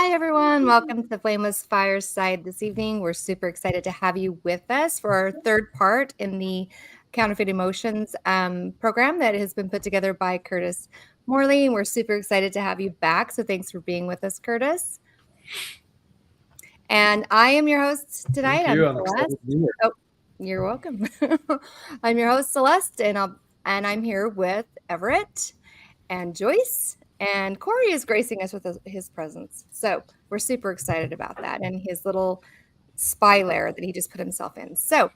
Hi, everyone. Welcome to Flameless Fireside this evening. We're super excited to have you with us for our third part in the Counterfeit Emotions program that has been put together by Curtis Morley. And we're super excited to have you back. So thanks for being with us, Curtis. And I am your host tonight. Thank you. I'm Celeste. Oh, you're welcome. I'm your host, Celeste, and I'm here with Everett and Joyce. And Corey is gracing us with his presence. So we're super excited about that and his little spy lair that he just put himself in. So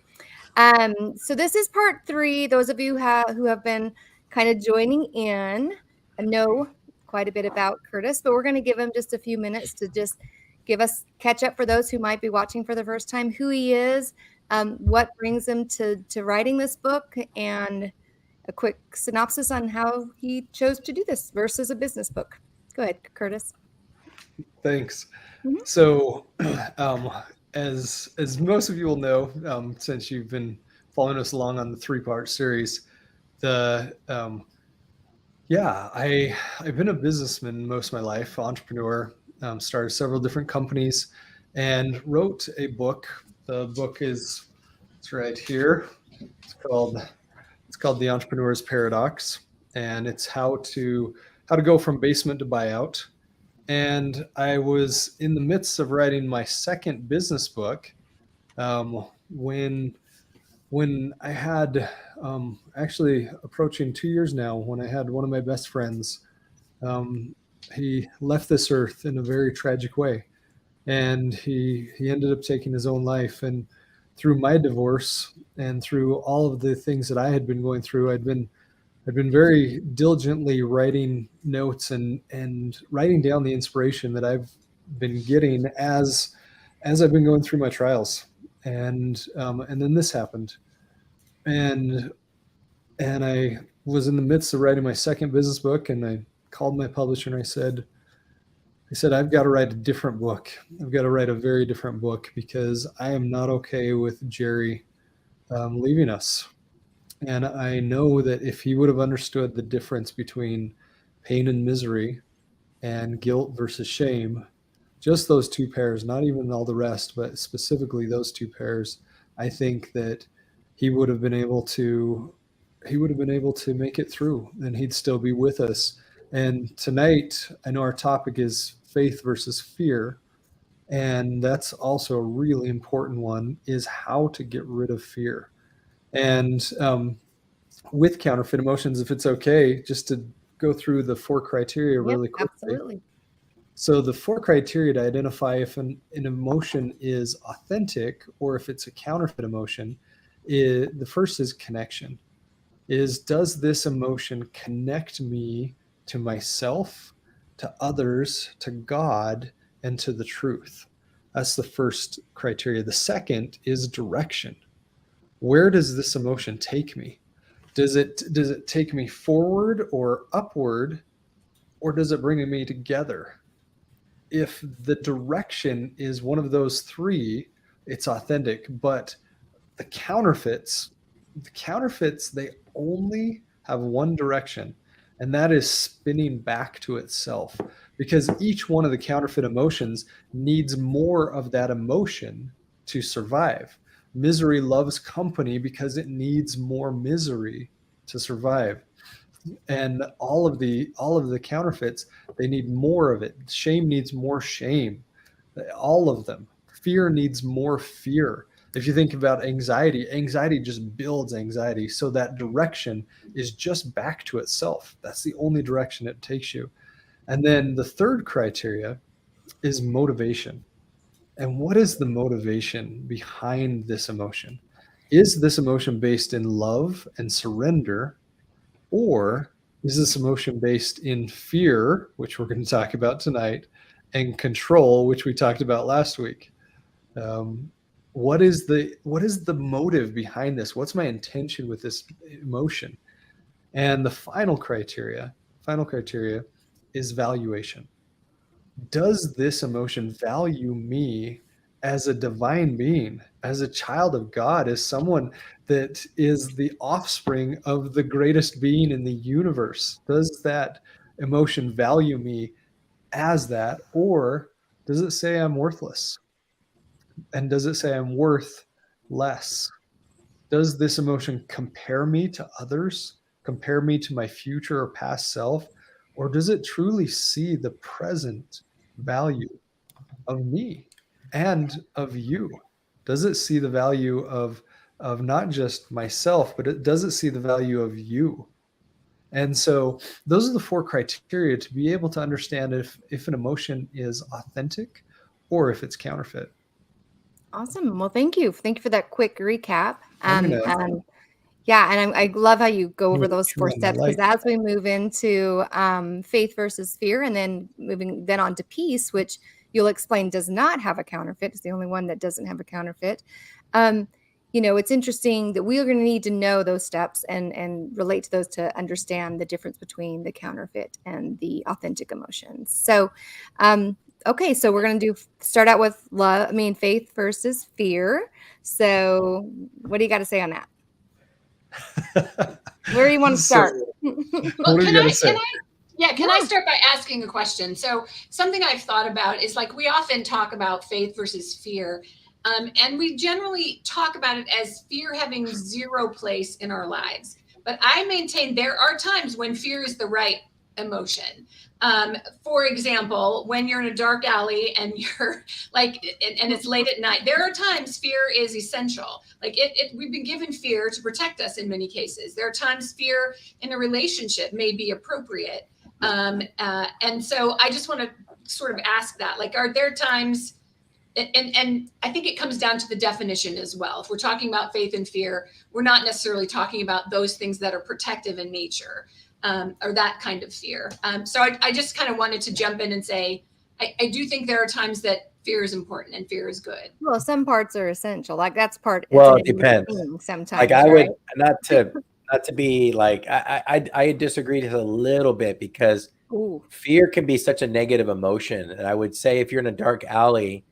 this is part 3. Those of you who have been kind of joining in know quite a bit about Curtis, but we're going to give him just a few minutes to just give us catch up for those who might be watching for the first time, who he is, what brings him to writing this book, and a quick synopsis on how he chose to do this versus a business book. Go ahead, Curtis. Thanks. Mhm. So, as most of you will know, since you've been following us along on the 3-part series, I've been a businessman most of my life, entrepreneur, started several different companies, and wrote a book. The book it's right here. It's called The Entrepreneur's Paradox, and it's how to go from basement to buyout. And I was in the midst of writing my second business book when I had actually approaching 2 years now, when I had one of my best friends. He left this earth in a very tragic way, and he ended up taking his own life. And through my divorce and through all of the things that I had been going through, I'd been very diligently writing notes and writing down the inspiration that I've been getting as I've been going through my trials. And then this happened, and I was in the midst of writing my second business book, and I called my publisher and I said, I've got to write a different book. I've got to write a very different book, because I am not okay with Jerry leaving us. And I know that if he would have understood the difference between pain and misery and guilt versus shame, just those two pairs, not even all the rest, but specifically those two pairs, I think that he would have been able to make it through, and he'd still be with us. And tonight, I know our topic is faith versus fear, and that's also a really important one, is how to get rid of fear. And with counterfeit emotions, if it's okay, just to go through the 4 criteria Yep, really quickly. absolutely. So the 4 criteria to identify if an emotion is authentic or if it's a counterfeit emotion, the first is connection. Does this emotion connect me to myself, to others, to God, and to the truth? That's the first criteria. The second is direction. Where does this emotion take me? Does it take me forward or upward, or does it bring me together? If the direction is one of those 3, it's authentic. But the counterfeits, they only have one direction, and that is spinning back to itself, because each one of the counterfeit emotions needs more of that emotion to survive. Misery loves company because it needs more misery to survive. And all of the counterfeits, they need more of it. Shame needs more shame. All of them. Fear needs more fear. If you think about anxiety just builds anxiety. So that direction is just back to itself. That's the only direction it takes you. And then the third criteria is motivation. And what is the motivation behind this emotion? Is this emotion based in love and surrender, or is this emotion based in fear, which we're going to talk about tonight, and control, which we talked about last week? What is the motive behind this? What's my intention with this emotion? And the final criteria is valuation. Does this emotion value me as a divine being, as a child of God, as someone that is the offspring of the greatest being in the universe? Does that emotion value me as that, or Does it say I'm worthless? And does it say I'm worth less? Does this emotion compare me to others, compare me to my future or past self? Or does it truly see the present value of me and of you? Does it see the value of not just myself, but does it see the value of you? And so those are the four criteria to be able to understand if an emotion is authentic or if it's counterfeit. Awesome. Well, thank you. Thank you for that quick recap. I'm gonna And yeah, and I love how you go over those turn 4 on my steps, because light. as we move into faith versus fear, and then moving then on to peace, which you'll explain does not have a counterfeit, it's the only one that doesn't have a counterfeit. Um, it's interesting that we are going to need to know those steps and relate to those to understand the difference between the counterfeit and the authentic emotions. So, okay, so we're going to start out with faith versus fear. So, what do you got to say on that? Where do you want to So, start? Well, what do you got to say? can I start by asking a question? So something I've thought about is like we often talk about faith versus fear. And we generally talk about it as fear having zero place in our lives. But I maintain there are times when fear is the right emotion. For example, when you're in a dark alley and you're like, and it's late at night, there are times fear is essential. Like we've been given fear to protect us in many cases. There are times fear in a relationship may be appropriate. And so I just want to sort of ask that, like, are there times, and I think it comes down to the definition as well. If we're talking about faith and fear, we're not necessarily talking about those things that are protective in nature, or that kind of fear. So I just kind of wanted to jump in and say, I do think there are times that fear is important and fear is good. Well, some parts are essential. Like that's part. Well, it's it an depends. thing sometimes, Like I right? would not to be like I disagree with a little bit because Ooh. fear can be such a negative emotion, and I would say if you're in a dark alley,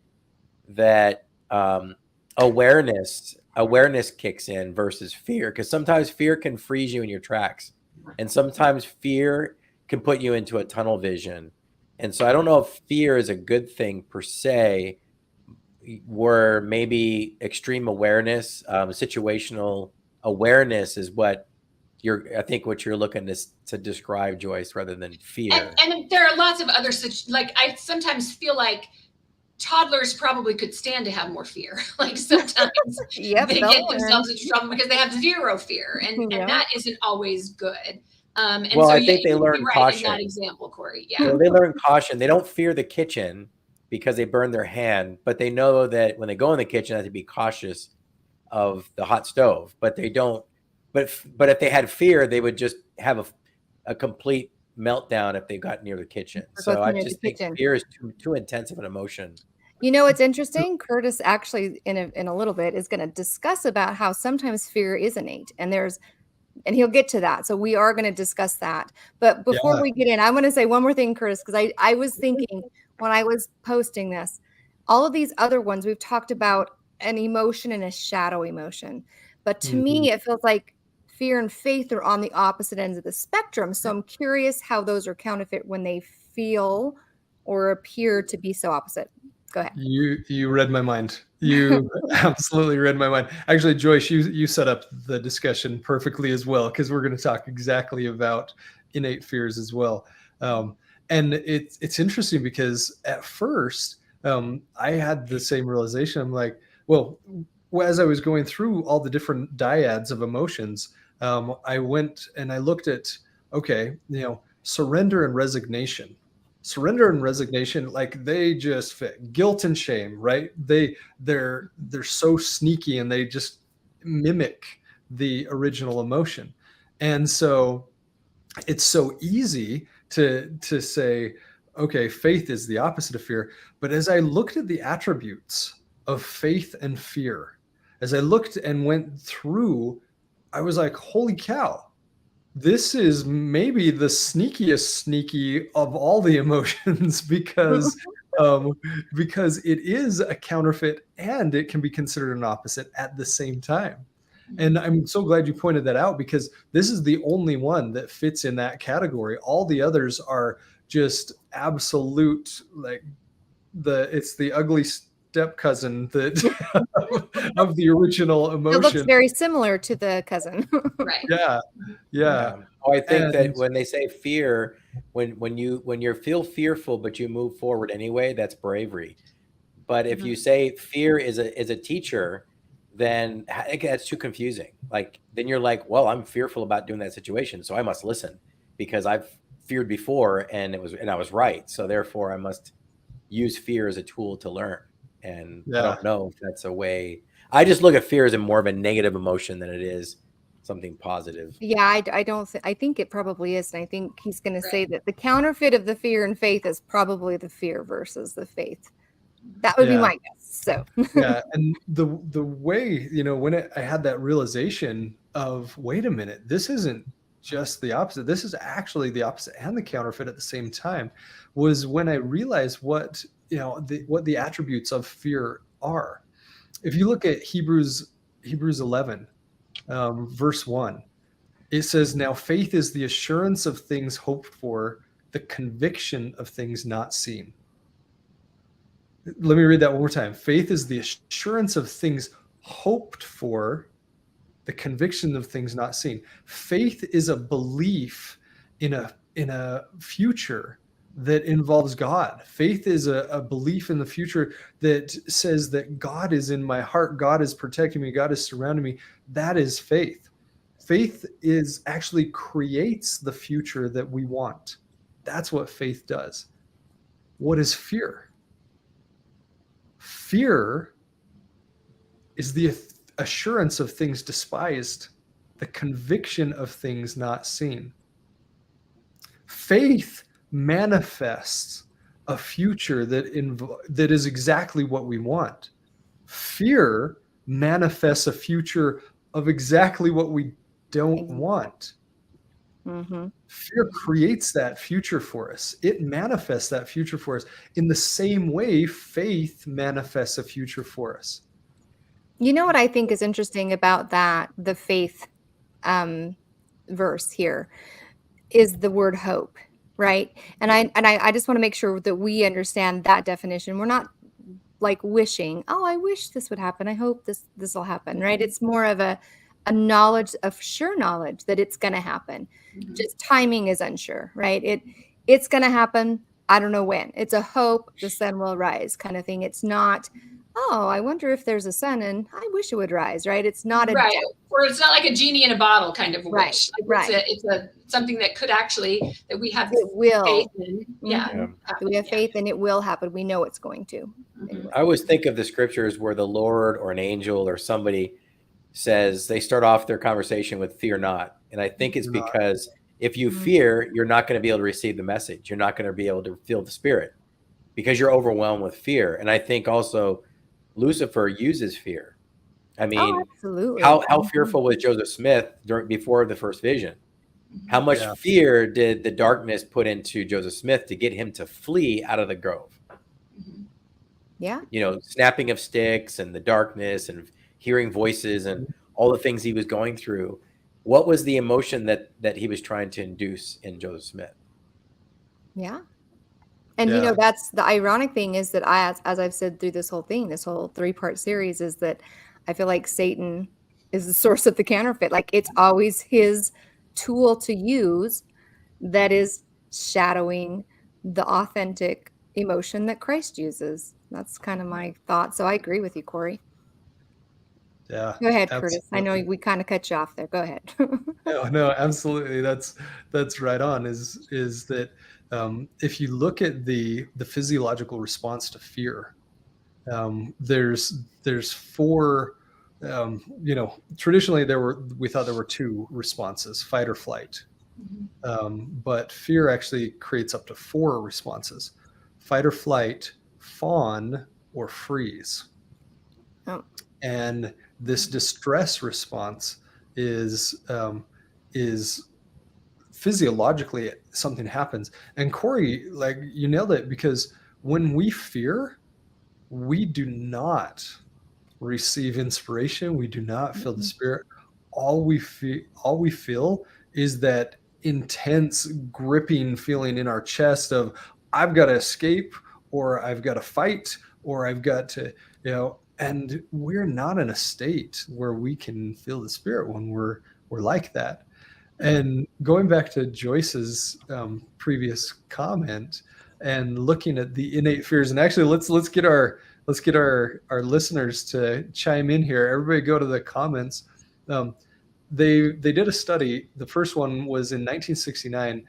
that awareness kicks in versus fear, because sometimes fear can freeze you in your tracks, and sometimes fear can put you into a tunnel vision. And so I don't know if fear is a good thing per se, where maybe extreme awareness, situational awareness is what I think what you're looking to describe, Joyce, rather than fear. And there are lots of other like I sometimes feel like toddlers probably could stand to have more fear. Like sometimes Yep, they they'll get learn. themselves into trouble because they have zero fear, and Yeah. that isn't always good. And Well, so I think they you would learn be right caution. in that example, Corey. Yeah. Well, they learn caution. They don't fear the kitchen because they burn their hand, but they know that when they go in the kitchen, they have to be cautious of the hot stove. But they don't. But if they had fear, they would just have a complete meltdown if they got near the kitchen. So I just think fear is too intense of an emotion. You know, it's interesting. Curtis actually in a little bit is going to discuss about how sometimes fear is innate, and he'll get to that. So we are going to discuss that. But before we get in, I want to say one more thing, Curtis, because I was thinking when I was posting this, all of these other ones we've talked about an emotion and a shadow emotion. But to me, it feels like fear and faith are on the opposite ends of the spectrum. So I'm curious how those are counterfeit when they feel or appear to be so opposite. Go ahead. You read my mind. You absolutely read my mind. Actually, Joyce, you set up the discussion perfectly as well, because we're going to talk exactly about innate fears as well. And it's interesting because at first I had the same realization. I'm like, well, as I was going through all the different dyads of emotions, I went and I looked at, okay, surrender and resignation. Surrender and resignation, like they just fit. Guilt and shame, right? They're so sneaky and they just mimic the original emotion. And so it's so easy to say, okay, faith is the opposite of fear. But as I looked at the attributes of faith and fear, as I looked and went through, I was like, holy cow, this is maybe the sneakiest sneaky of all the emotions because it is a counterfeit and it can be considered an opposite at the same time. And I'm so glad you pointed that out, because this is the only one that fits in that category. All the others are just absolute, like, it's the ugly step cousin that of the original It looks emotion. very similar to the cousin. Right. Yeah. Oh, I think that And when they say fear, when you feel fearful but you move forward anyway, that's bravery. But if you say fear is a teacher, then I think that's too confusing. Like then you're like, well, I'm fearful about doing that situation, so I must listen because I've feared before and I was right. So therefore I must use fear as a tool to learn. And I yeah, don't know if that's a way. I just look at fear as a more of a negative emotion than it is something positive. Yeah, I don't I think it probably is. And I think he's going to say Right. that the counterfeit of the fear and faith is probably the fear versus the faith. That would be yeah. my guess. So, Yeah, and the way, when I had that realization of, wait a minute, this isn't just the opposite, this is actually the opposite and the counterfeit at the same time, was when I realized what the attributes of fear are. If you look at Hebrews 11, verse 1, it says, now faith is the assurance of things hoped for, the conviction of things not seen. Let me read that one more time. Faith is the assurance of things hoped for, the conviction of things not seen. Faith is a belief in a future that involves God. Faith is a belief in the future that says that God is in my heart, God is protecting me, God is surrounding me. That is faith. Faith is actually creates the future that we want. That's what faith does. What is fear? Fear is the assurance of things despised, the conviction of things not seen. Faith manifests a future that is exactly what we want. Fear manifests a future of exactly what we don't want. Fear creates that future for us. It manifests that future for us. In the same way, faith manifests a future for us. you know what I think is interesting about that, the faith verse here, is the word hope, right? And I just want to make sure that we understand that definition. We're not like wishing, oh, I wish this would happen, I hope this will happen, right? It's more of a knowledge, of sure knowledge that it's going to happen. Just timing is unsure, right? It's going to happen, I don't know when. It's a hope the sun will rise kind of thing. It's not, oh, I wonder if there's a sun and I wish it would rise, right? It's not a right, or it's not like a genie in a bottle kind of a Right, wish. right. It's a something that could actually, that we have It will. faith in. Yeah. We have faith and it will happen. We know it's going to. Mhm. I always think of the scriptures where the Lord or an angel or somebody says, they start off their conversation with fear not. And I think it's because if you fear, you're not going to be able to receive the message. You're not going to be able to feel the spirit because you're overwhelmed with fear. And I think also Lucifer uses fear. I mean, absolutely. how fearful was Joseph Smith before the first vision? How much fear did the darkness put into Joseph Smith to get him to flee out of the grove? Yeah. Snapping of sticks and the darkness and hearing voices and all the things he was going through. What was the emotion that he was trying to induce in Joseph Smith? Yeah. And that's the ironic thing, is that as I've said through this whole thing, this whole 3-part series, is that I feel like Satan is the source of the counterfeit. Like it's always his tool to use that is shadowing the authentic emotion that Christ uses. That's kind of my thought. So I agree with you, Corey. Yeah. Go ahead, absolutely. Curtis. I know we kind of cut you off there. Go ahead. No, absolutely. That's right on. Is that if you look at the physiological response to fear, there's 4. Traditionally we thought there were 2 responses: fight or flight. But fear actually creates up to 4 responses: fight or flight, fawn, or freeze. Oh. And this distress response is physiologically something happens. And Corey, like you nailed it, because when we fear, we do not receive inspiration. We do not feel the spirit. All we feel is that intense gripping feeling in our chest of, I've got to escape, or I've got to fight, or I've got to, and we're not in a state where we can feel the Spirit when we're like that. And going back to Joyce's previous comment and looking at the innate fears, and actually let's get our listeners to chime in here. Everybody go to the comments. They did a study. The first one was in 1969,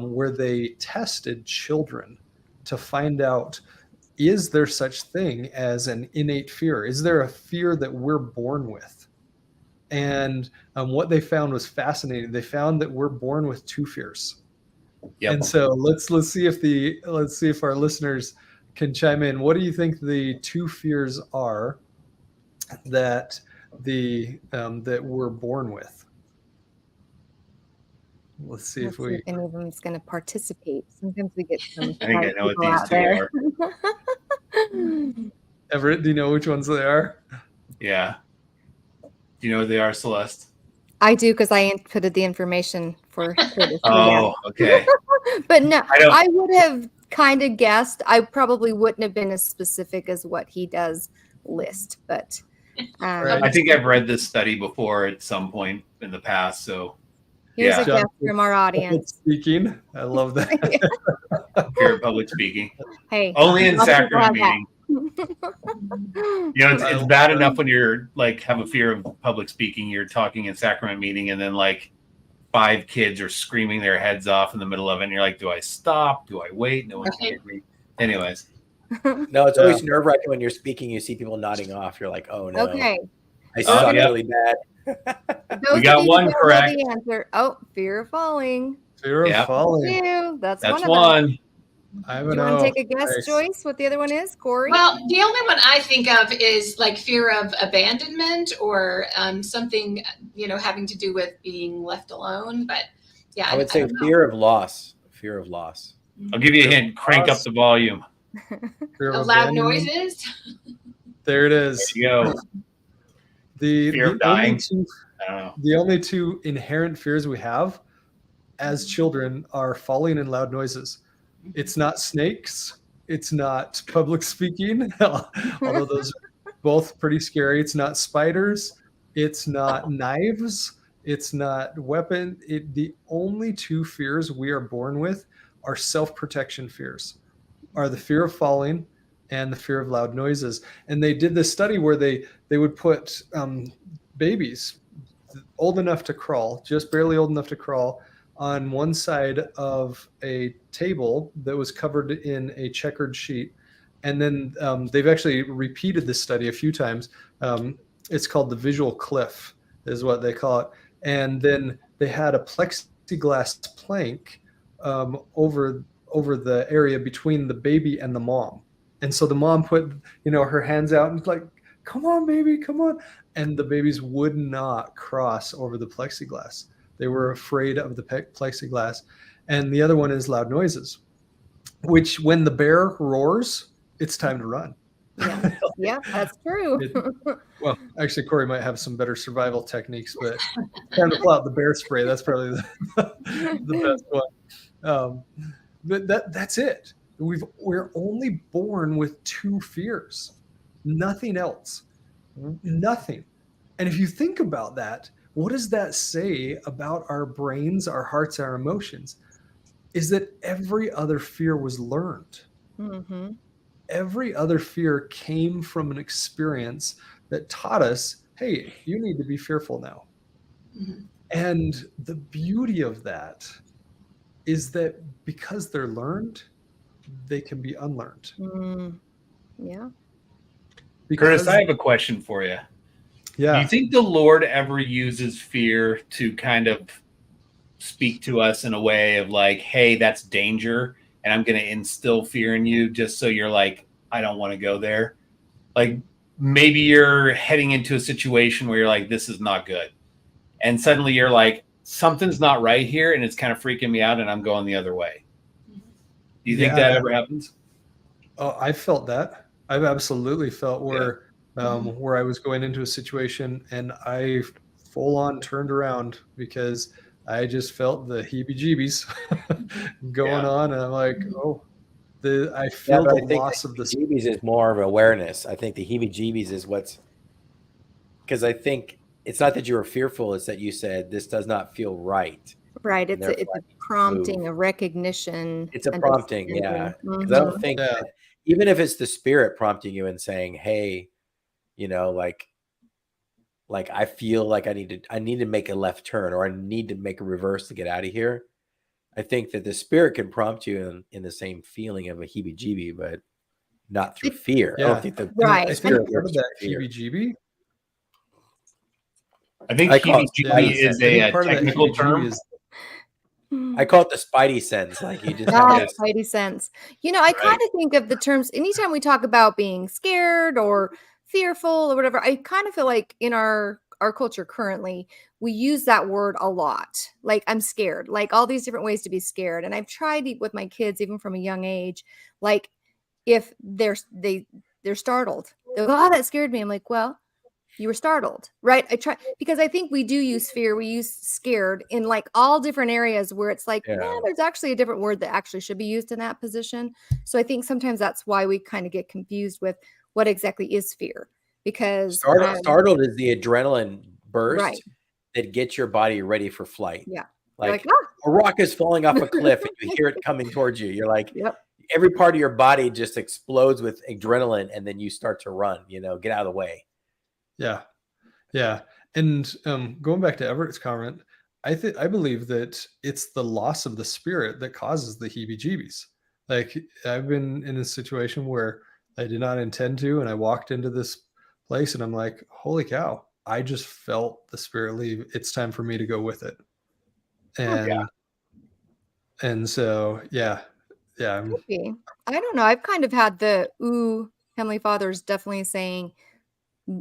where they tested children to find out, is there such thing as an innate fear? Is there a fear that we're born with? And what they found was fascinating. They found that we're born with two fears. Yep. And so let's see if our listeners can chime in. What do you think the two fears are that that we're born with? Let's see if any of them is going to participate. Sometimes we get some. I think I know what these two are. Everett, do you know which ones they are? Yeah. Do you know what they are, Celeste? I do, because I inputted the information for Curtis. Oh, okay. But no, I would have kind of guessed. I probably wouldn't have been as specific as what he does list, but I think I've read this study before at some point in the past. So here's a guess from our audience. Speaking, I love that. Fear of public speaking. Hey, only in sacrament meeting. It's bad enough when you're like have a fear of public speaking. You're talking in sacrament meeting, and then like 5 kids are screaming their heads off in the middle of it, and you're like, do I stop? Do I wait? No one can hear me. Anyways. No, it's always nerve-wracking when you're speaking. You see people nodding off. You're like, oh no. Okay. I suck really bad. We got one correct. The answer. Oh, fear of falling. Fear of falling. That's I one. don't know. You want to take a guess, Joyce, what the other one is? Corey? Well, the only one I think of is like fear of abandonment or something, having to do with being left alone. But yeah, I would say fear of loss. Fear of loss. I'll give you a hint. Crank up the volume. Loud noises. There it is. There you go. Fear of dying. The only two inherent fears we have as children are falling and loud noises. It's not snakes. It's not public speaking, although those are both pretty scary. It's not spiders. It's not knives. It's not weapon. The only two fears we are born with are self-protection fears, are the fear of falling and the fear of loud noises. And they did this study where they would put babies old enough to crawl, just barely old enough to crawl, on one side of a table that was covered in a checkered sheet. And then they've actually repeated this study a few times. It's called the visual cliff is what they call it. And then they had a plexiglass plank over the area between the baby and the mom. And so the mom put, her hands out and like, come on, baby, come on. And the babies would not cross over the plexiglass. They were afraid of the plexiglass. And the other one is loud noises, which when the bear roars, it's time to run. Yeah, that's true. Well, actually, Corey might have some better survival techniques, but time to pull out the bear spray. That's probably the best one. But that's it. We're only born with two fears, nothing else, nothing. And if you think about that, what does that say about our brains, our hearts, our emotions? Is that every other fear was learned. Mm-hmm. Every other fear came from an experience that taught us, hey, you need to be fearful now. Mm-hmm. And the beauty of that is that because they're learned, they can be unlearned. Yeah. Curtis, I have a question for you. Yeah. Do you think the Lord ever uses fear to kind of speak to us in a way of like, hey, that's danger, and I'm going to instill fear in you just so you're like, I don't want to go there? Like maybe you're heading into a situation where you're like, this is not good. And suddenly you're like, something's not right here, and it's kind of freaking me out, and I'm going the other way. Do you think that ever happens? Oh, I felt that. I've absolutely felt where I was going into a situation and I full on turned around because I just felt the heebie-jeebies going on. And I'm like, oh, I feel but the I think loss the of the heebie-jeebies is more of awareness. I think the heebie-jeebies is what's, because I think it's not that you were fearful, it's that you said this does not feel right. Right. And It's a therefore I need to prompting, move. a recognition, It's a a prompting, yeah. decision. Because I don't think Yeah. that, even if it's the spirit prompting you and saying, hey, you know, like I feel like I need to make a left turn, or I need to make a reverse to get out of here. I think that the spirit can prompt you in the same feeling of a heebie-jeebie, but not through fear. I Yeah. don't think the Right. I And think part works of that through fear. heebie-jeebie. I think I call it heebie-jeebie spidey is sense. I think a part of that technical heebie-jeebie term. is I call it the spidey sense. Like you just have Ah, this. spidey sense. You know, I kind Right. of think of the terms anytime we talk about being scared or fearful or whatever, I kind of feel like in our culture currently, we use that word a lot. Like I'm scared, like all these different ways to be scared. And I've tried it with my kids even from a young age. Like if they're startled, they'll go, "Oh, that scared me." I'm like, "Well, you were startled," right? I try because I think we do use fear. We use scared in like all different areas where it's like, Yeah. there's actually a different word that actually should be used in that position. So I think sometimes that's why we kind of get confused with what exactly is fear. Because Startled is the adrenaline burst right. that gets your body ready for flight. Yeah. You're Like like, ah, a rock is falling off a cliff and you hear it coming towards you. You're like, yep. every part of your body just explodes with adrenaline, and then you start to run, you know, get out of the way. Yeah. Yeah. And going back to Everett's comment, I believe that it's the loss of the spirit that causes the heebie-jeebies. Like I've been in a situation where I did not intend to, and I walked into this place and I'm like, holy cow, I just felt the spirit leave. It's time for me to go with it. And so yeah. Could be. I don't know. I've kind of had the Heavenly Father's definitely saying,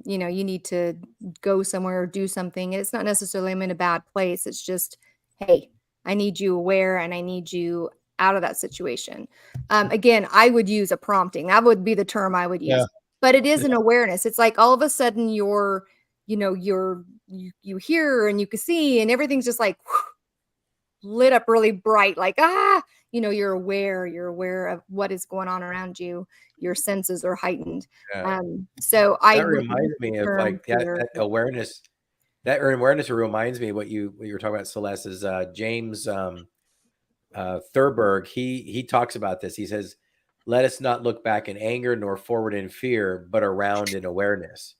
you know, you need to go somewhere or do something. It's not necessarily I'm in a bad place. It's just, hey, I need you aware and I need you out of that situation. Again, I would use a prompting. That would be the term I would use. Yeah. But it is an awareness. It's like all of a sudden you hear and you can see and everything's just like lit up really bright, like you're aware of what is going on around you. Your senses are heightened. Yeah. So I That reminds me of like that awareness. That awareness reminds me of what you were talking about, Celeste, is James Thurberg. He talks about this. He says, "Let us not look back in anger nor forward in fear, but around in awareness."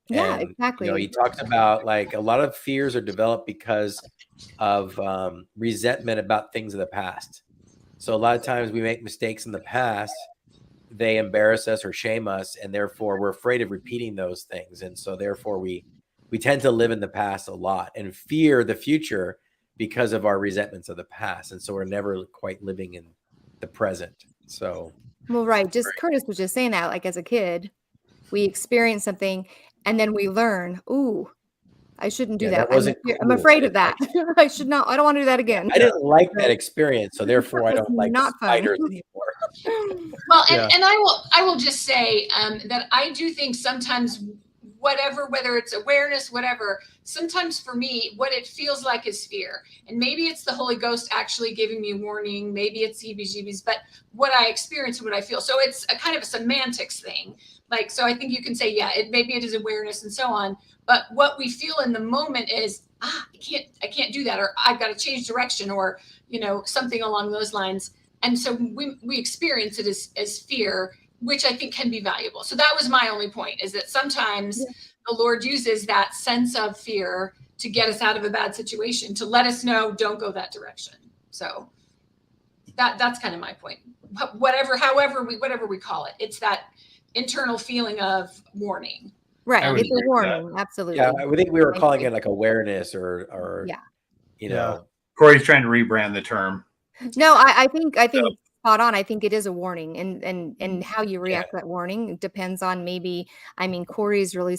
Yeah, And exactly. you know, he talks about like a lot of fears are developed because of resentment about things of the past. So a lot of times we make mistakes in the past, they embarrass us or shame us, and therefore we're afraid of repeating those things. And so therefore we tend to live in the past a lot and fear the future because of our resentments of the past. And so we're never quite living in the present. So Well, right. Just Curtis was just saying that, like as a kid, we experience something and then we learn, ooh, I shouldn't do yeah, that. that wasn't I'm cool. afraid of that. I should not. I don't want to do that again. I didn't like that experience, so therefore I That don't was like not fun. spiders anymore. Well, Yeah. and I will just say that I do think sometimes whether it's awareness, whatever, sometimes for me, what it feels like is fear. And maybe it's the Holy Ghost actually giving me a warning. Maybe it's heebie-jeebies, but what I experience and what I feel. So it's a kind of a semantics thing. Like, so I think you can say, yeah, maybe it is awareness and so on. But what we feel in the moment is, I can't do that, or I've got to change direction, or, something along those lines. And so we experience it as fear, which I think can be valuable. So that was my only point, is that sometimes the Lord uses that sense of fear to get us out of a bad situation, to let us know, don't go that direction. So that's kind of my point. Whatever we call it, it's that internal feeling of warning. Right. I would It's a agree with that. warning. Absolutely. Yeah, I think we were calling it like awareness or Yeah. you know. Corey's trying to rebrand the term. No, I think spot on. I think it is a warning, and how you react to that warning depends on Corey's really,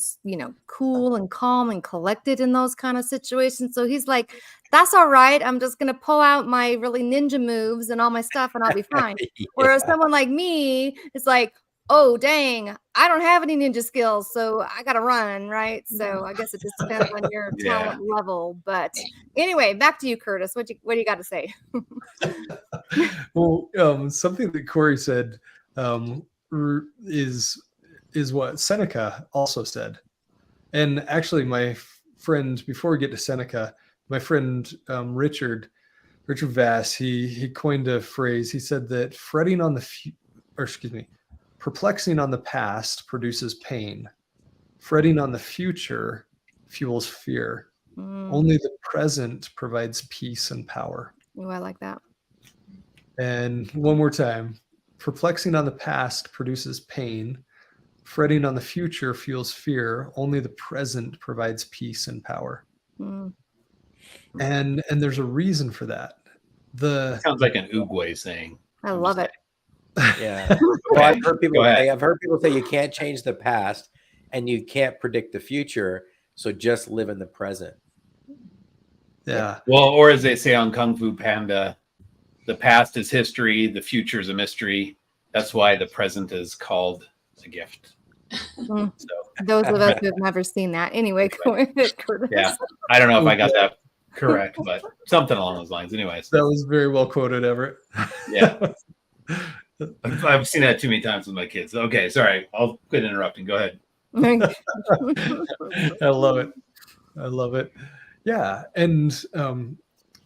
cool and calm and collected in those kind of situations. So he's like, that's all right. I'm just going to pull out my really ninja moves and all my stuff and I'll be fine. Yeah. Whereas someone like me is like, oh, dang, I don't have any ninja skills, so I got to run, right? So I guess it just depends on your talent level. But anyway, back to you, Curtis. What do you got to say? Well, something that Corey said is what Seneca also said. And actually, my friend, before we get to Seneca, my friend Richard Vass, he coined a phrase. He said that perplexing on the past produces pain. Fretting on the future fuels fear. Only the present provides peace and power. Oh, I like that. And one more time, perplexing on the past produces pain. Fretting on the future fuels fear. Only the present provides peace and power. Mm. And there's a reason for that. Sounds like an Uruguay saying. I love it. Yeah. Well, I've heard people say you can't change the past and you can't predict the future, so just live in the present. Yeah. Well, or as they say on Kung Fu Panda, the past is history, the future is a mystery. That's why the present is called a gift. Mm. So, Those of us who have never seen that. Anyway, go ahead, Curtis. yeah, I don't know if I got that correct, but something along those lines. Anyways, That was very well quoted, Everett. Yeah. I've seen that too many times with my kids. Okay, sorry. I'll quit interrupting. Go ahead. I love it. I love it. Yeah, and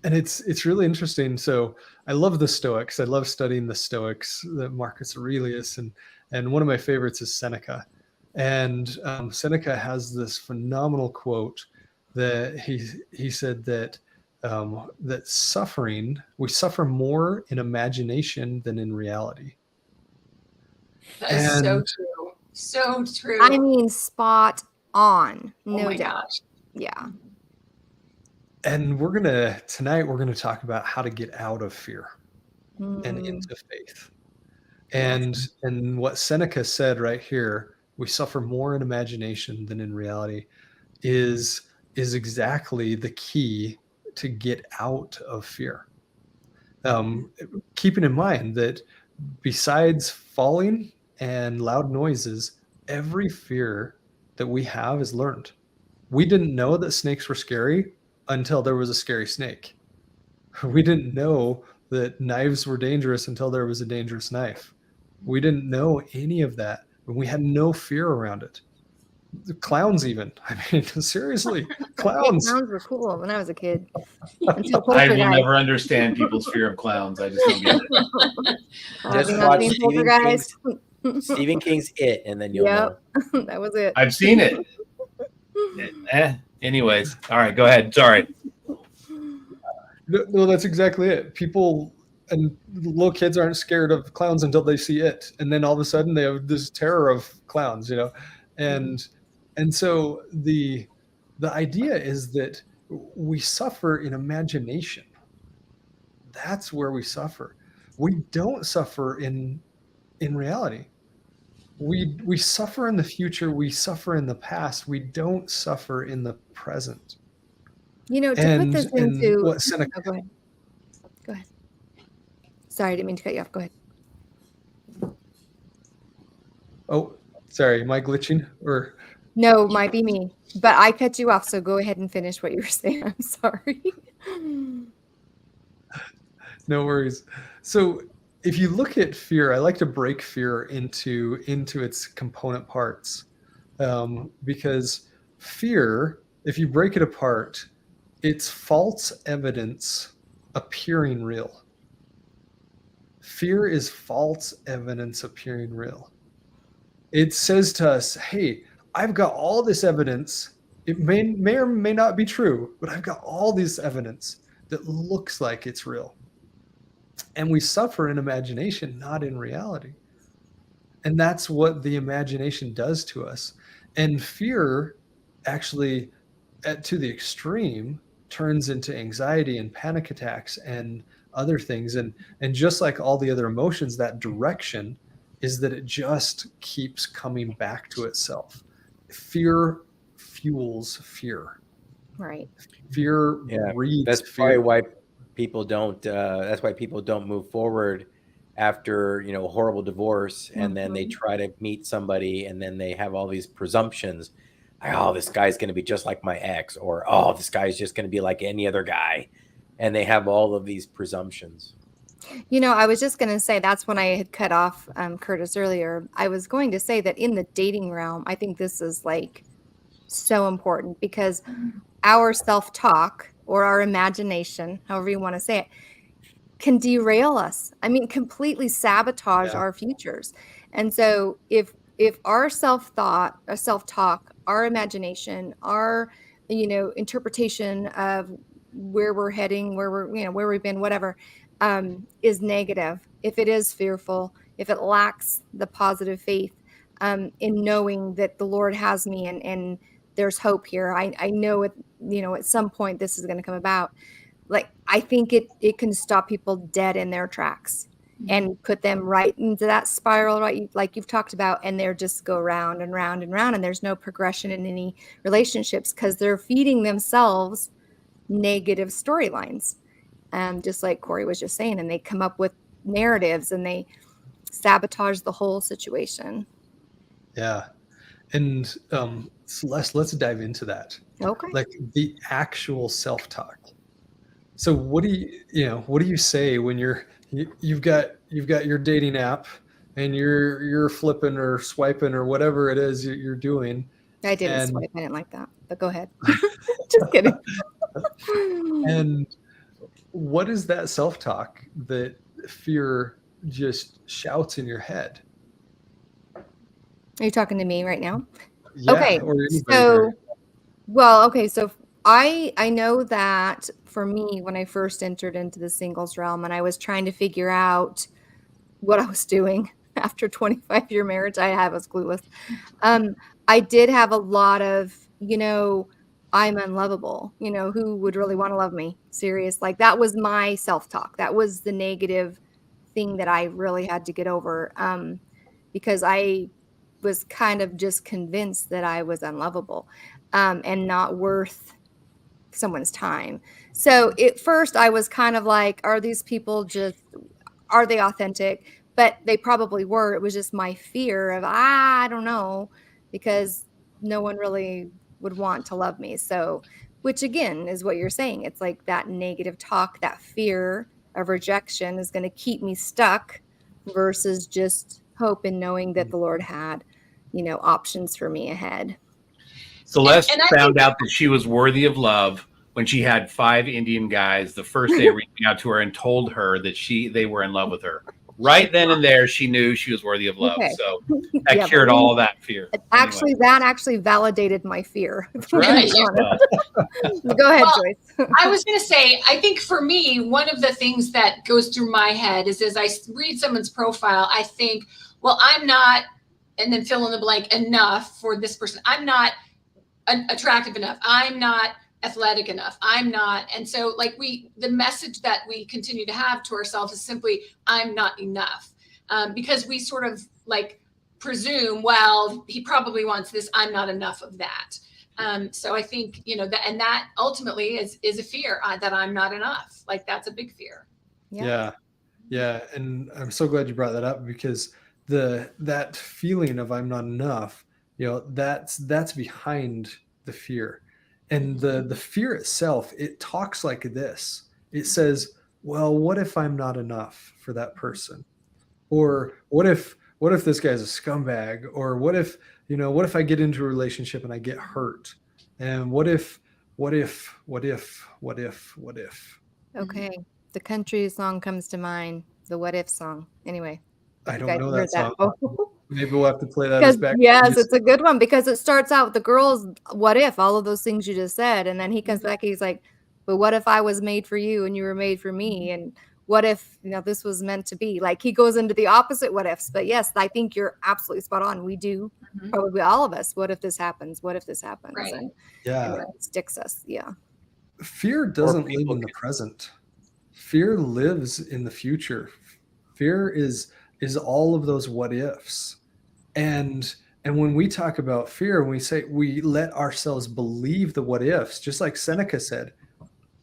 it's really interesting. So I love the Stoics. I love studying the Stoics, the Marcus Aurelius, and one of my favorites is Seneca. And Seneca has this phenomenal quote that he said that that we suffer more in imagination than in reality. That's so true. So true. I mean, spot on. No my doubt. gosh. Yeah. And tonight we're gonna talk about how to get out of fear and into faith. And what Seneca said right here, we suffer more in imagination than in reality, is exactly the key to get out of fear. Keeping in mind that besides falling and loud noises, every fear that we have is learned. We didn't know that snakes were scary until there was a scary snake. We didn't know that knives were dangerous until there was a dangerous knife. We didn't know any of that, and we had no fear around it. The clowns, even. I mean, seriously, clowns. Clowns were cool when I was a kid. I will never understand people's fear of clowns. I just don't get it. Just watch Stephen King's It, and then you'll know. That was it. I've seen it. Anyways, all right, go ahead. Sorry. No, that's exactly it. People and little kids aren't scared of clowns until they see it, and then all of a sudden they have this terror of clowns, and so the idea is that we suffer in imagination. That's where we suffer. We don't suffer in reality. We suffer in the future. We suffer in the past. We don't suffer in the present. To put this into what Seneca. Go ahead. Sorry, I didn't mean to cut you off. Go ahead. Oh, sorry. Am I glitching or? No, might be me. But I cut you off, so go ahead and finish what you were saying. I'm sorry. No worries. So if you look at fear, I like to break fear into its component parts, because fear, if you break it apart, it's false evidence appearing real. Fear is false evidence appearing real. It says to us, hey, I've got all this evidence. It may or may not be true, but I've got all this evidence that looks like it's real. And we suffer in imagination, not in reality. And that's what the imagination does to us. And fear actually, to the extreme, turns into anxiety and panic attacks and other things. And just like all the other emotions, that direction is that it just keeps coming back to itself. Fear fuels fear. Right. Fear breeds that's fear. Probably why people don't. That's why people don't move forward after a horrible divorce, and then they try to meet somebody, and then they have all these presumptions. Oh, this guy's going to be just like my ex, or oh, this guy's just going to be like any other guy, and they have all of these presumptions. I was just going to say that's when I had cut off Curtis earlier. I was going to say that in the dating realm, I think this is like so important because our self-talk or our imagination, however you want to say it, can derail us. I mean, completely sabotage our futures. And so if our self-thought, our self-talk, our imagination, our interpretation of where we're heading, where we've been, whatever, is negative, if it is fearful, if it lacks the positive faith in knowing that the Lord has me and there's hope here. I know at some point this is going to come about. Like, I think it can stop people dead in their tracks and put them right into that spiral, right? Like you've talked about, and they're just go round and round and round, and there's no progression in any relationships because they're feeding themselves negative storylines. Just like Corey was just saying, and they come up with narratives and they sabotage the whole situation. Yeah. And Celeste, let's dive into that. Okay. Like the actual self-talk. So what do you say when you've got your dating app and you're flipping or swiping or whatever it is you're doing? I didn't swipe. I didn't like that, but go ahead. Just kidding. And what is that self-talk that fear just shouts in your head? Are you talking to me right now? Yeah, okay. So I know that for me, when I first entered into the singles realm and I was trying to figure out what I was doing after 25-year marriage, I was clueless. I did have a lot of, I'm unlovable, who would really want to love me? Serious. Like that was my self-talk. That was the negative thing that I really had to get over because I was kind of just convinced that I was unlovable and not worth someone's time. So at first I was kind of like, are these people are they authentic? But they probably were. It was just my fear of, I don't know, because no one really would want to love me. So, which again is what you're saying. It's like that negative talk, that fear of rejection is going to keep me stuck versus just hope and knowing that the Lord had, options for me ahead. Celeste found out that she was worthy of love when she had 5 Indian guys the first day reaching out to her and told her that they were in love with her. Right then and there, she knew she was worthy of love. Okay. So that cured all of that fear. Actually, that actually validated my fear. Right. Go ahead, Joyce. I was going to say, I think for me, one of the things that goes through my head is as I read someone's profile, I think, well, I'm not, and then fill in the blank, enough for this person. I'm not attractive enough. I'm not athletic enough. I'm not. And so like the message that we continue to have to ourselves is simply, I'm not enough. Because we sort of like presume, well, he probably wants this. I'm not enough of that. So I think, that ultimately is a fear that I'm not enough. Like that's a big fear. Yeah. And I'm so glad you brought that up because that feeling of I'm not enough, that's behind the fear. And the fear itself, it talks like this. It says, well, what if I'm not enough for that person? Or what if this guy's a scumbag? Or what if I get into a relationship and I get hurt? And what if? Okay. The country song comes to mind, the What If song. Anyway. I don't know that song. Maybe we'll have to play that as back. Yes, it's a good one because it starts out with the girls, what if, all of those things you just said. And then he comes back, he's like, but what if I was made for you and you were made for me? And what if, this was meant to be? Like he goes into the opposite what ifs. But yes, I think you're absolutely spot on. We do, probably all of us. What if this happens? What if this happens? Right. And it sticks us. Yeah. Fear doesn't live in the present. Fear lives in the future. Fear is all of those what ifs. And when we talk about fear, we say we let ourselves believe the what ifs, just like Seneca said,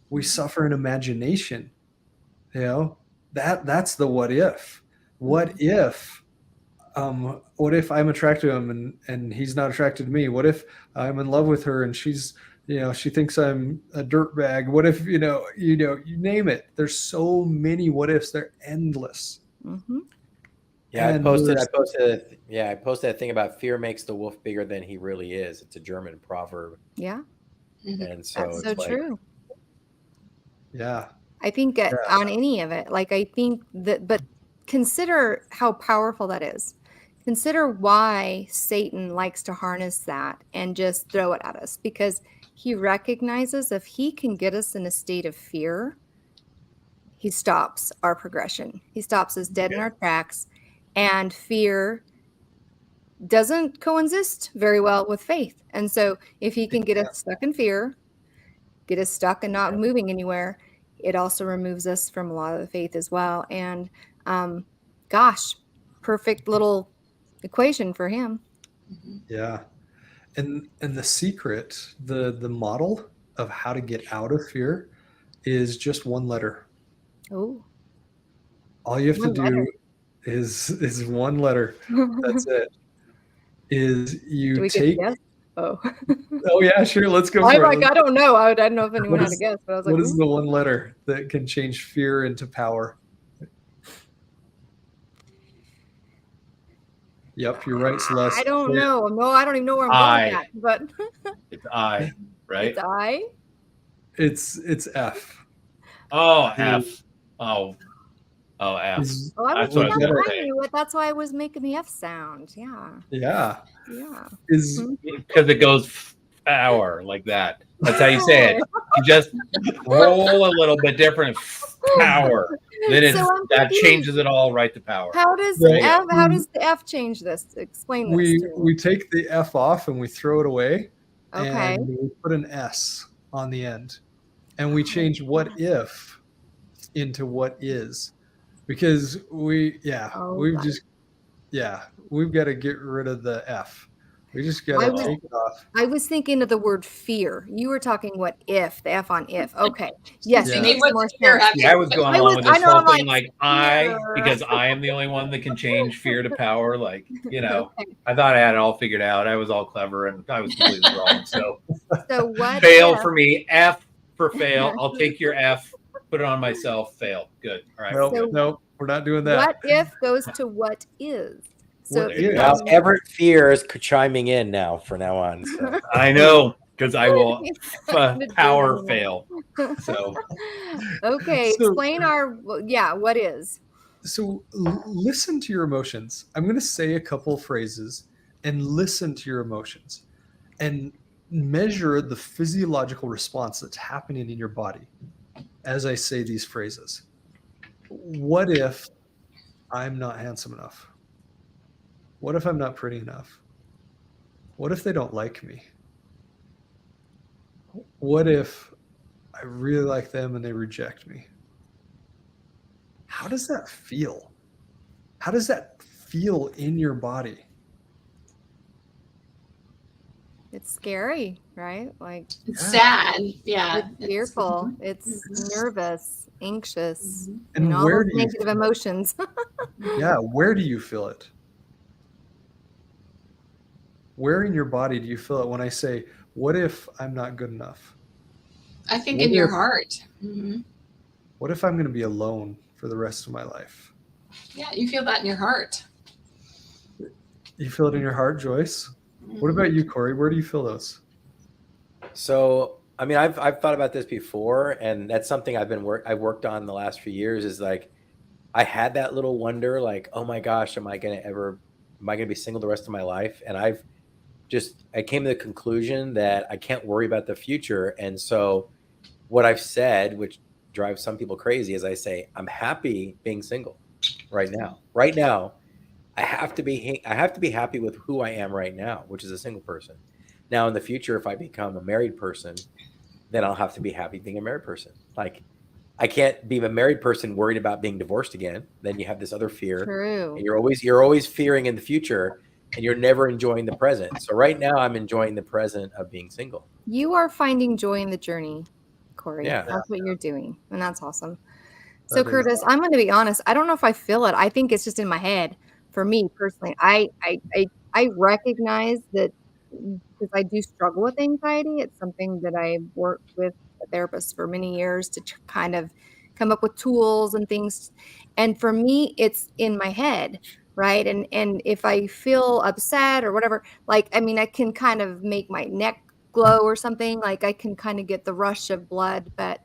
we suffer in imagination. That's the what if. What if I'm attracted to him and he's not attracted to me? What if I'm in love with her and she's She thinks I'm a dirtbag. What if, you name it. There's so many what ifs. They're endless. Mm-hmm. Yeah, And I posted a thing about fear makes the wolf bigger than he really is. It's a German proverb. Yeah, And so that's so it's like, true. Yeah. I think on any of it, like I think that, but consider how powerful that is. Consider why Satan likes to harness that and just throw it at us, because he recognizes if he can get us in a state of fear, he stops our progression. He stops us dead in our tracks, and fear doesn't coexist very well with faith. And so if he can get us stuck in fear, get us stuck and not moving anywhere, it also removes us from a lot of the faith as well. And gosh, perfect little equation for him. Yeah. And the secret, the model of how to get out of fear is just one letter. Oh, All you have one to do letter. is one letter. That's it. Is Do you we take get a guess? Oh. Oh yeah, sure. Let's go I'm for like, it. I don't know. I don't know if anyone What had a is- guess, but I was like, What is ooh. the one letter that can change fear into power? Yep, you're right, Celeste. I don't know. No, I don't even know where I'm going I. at, but It's I, right? it's I. It's F. Oh, F. Oh, F. Is- Oh, I That's was what I was thinking gonna I say. knew it. That's why I was making the F sound. Yeah. Yeah. Yeah. Is Because it goes hour like that. That's how you say it. You just roll a little bit different. Power. Then it's So I'm that confused. changes it all right to power. How does Right. how does the F change this? Explain this to me. we take the F off and we throw it away, Okay. and we put an S on the end, and we change what if into what is, because we've got got to get rid of the F. We just got I to was- take it off. I was thinking of the word fear. You were talking what if, the F on if. Okay. Yes, Yeah. it makes What's more fear sense. have? Yeah, I was going I along was- with I this know, whole I'm thing like, I, fear. because I am the only one that can change fear to power. Like, Okay. I thought I had it all figured out. I was all clever and I was completely wrong. So So what fail if, for me. F for fail. I'll take your F, put it on myself. Fail. Good. All right. Nope, good. nope, we're not doing that. what if goes to what is? So What it is? now becomes- Everett Fear is chiming in now from now on. So I know, because I will Starting to do power that. fail. So Okay, So- explain what is. So listen to your emotions. I'm going to say a couple phrases and listen to your emotions and measure the physiological response that's happening in your body as I say these phrases. What if I'm not handsome enough? What if I'm not pretty enough? What if they don't like me? What if I really like them and they reject me? How does that feel? How does that feel in your body? It's scary, right? Like It's sad. Yeah. it's fearful, it's nervous, anxious, And all where those do you negative emotions. Yeah, where do you feel it? Where in your body do you feel it when I say, what if I'm not good enough? I think What in your if- heart. Mhm. What if I'm going to be alone for the rest of my life? Yeah, you feel that in your heart. You feel it in your heart, Joyce? What about you, Corey? Where do you feel those? So, I mean, I've thought about this before, and that's something I've worked on the last few years. Is like, I had that little wonder, like, oh my gosh, am I going to be single the rest of my life? And I came to the conclusion that I can't worry about the future. And so, what I've said, which drives some people crazy, is I say I'm happy being single right now. Right now, I have to be happy with who I am right now, which is a single person. Now in the future, if I become a married person, then I'll have to be happy being a married person. Like, I can't be a married person worried about being divorced again. Then you have this other fear. True. And you're always fearing in the future, and you're never enjoying the present. So right now I'm enjoying the present of being single. You are finding joy in the journey, Corey. Yeah. That's what you're doing, and that's awesome. So That is Curtis, I'm going to be honest. I don't know if I feel it. I think it's just in my head. For me personally, I recognize that because I do struggle with anxiety. It's something that I worked with a therapist for many years to kind of come up with tools and things. And for me, it's in my head, right? And if I feel upset or whatever, like, I mean, I can kind of make my neck glow or something. Like I can kind of get the rush of blood, but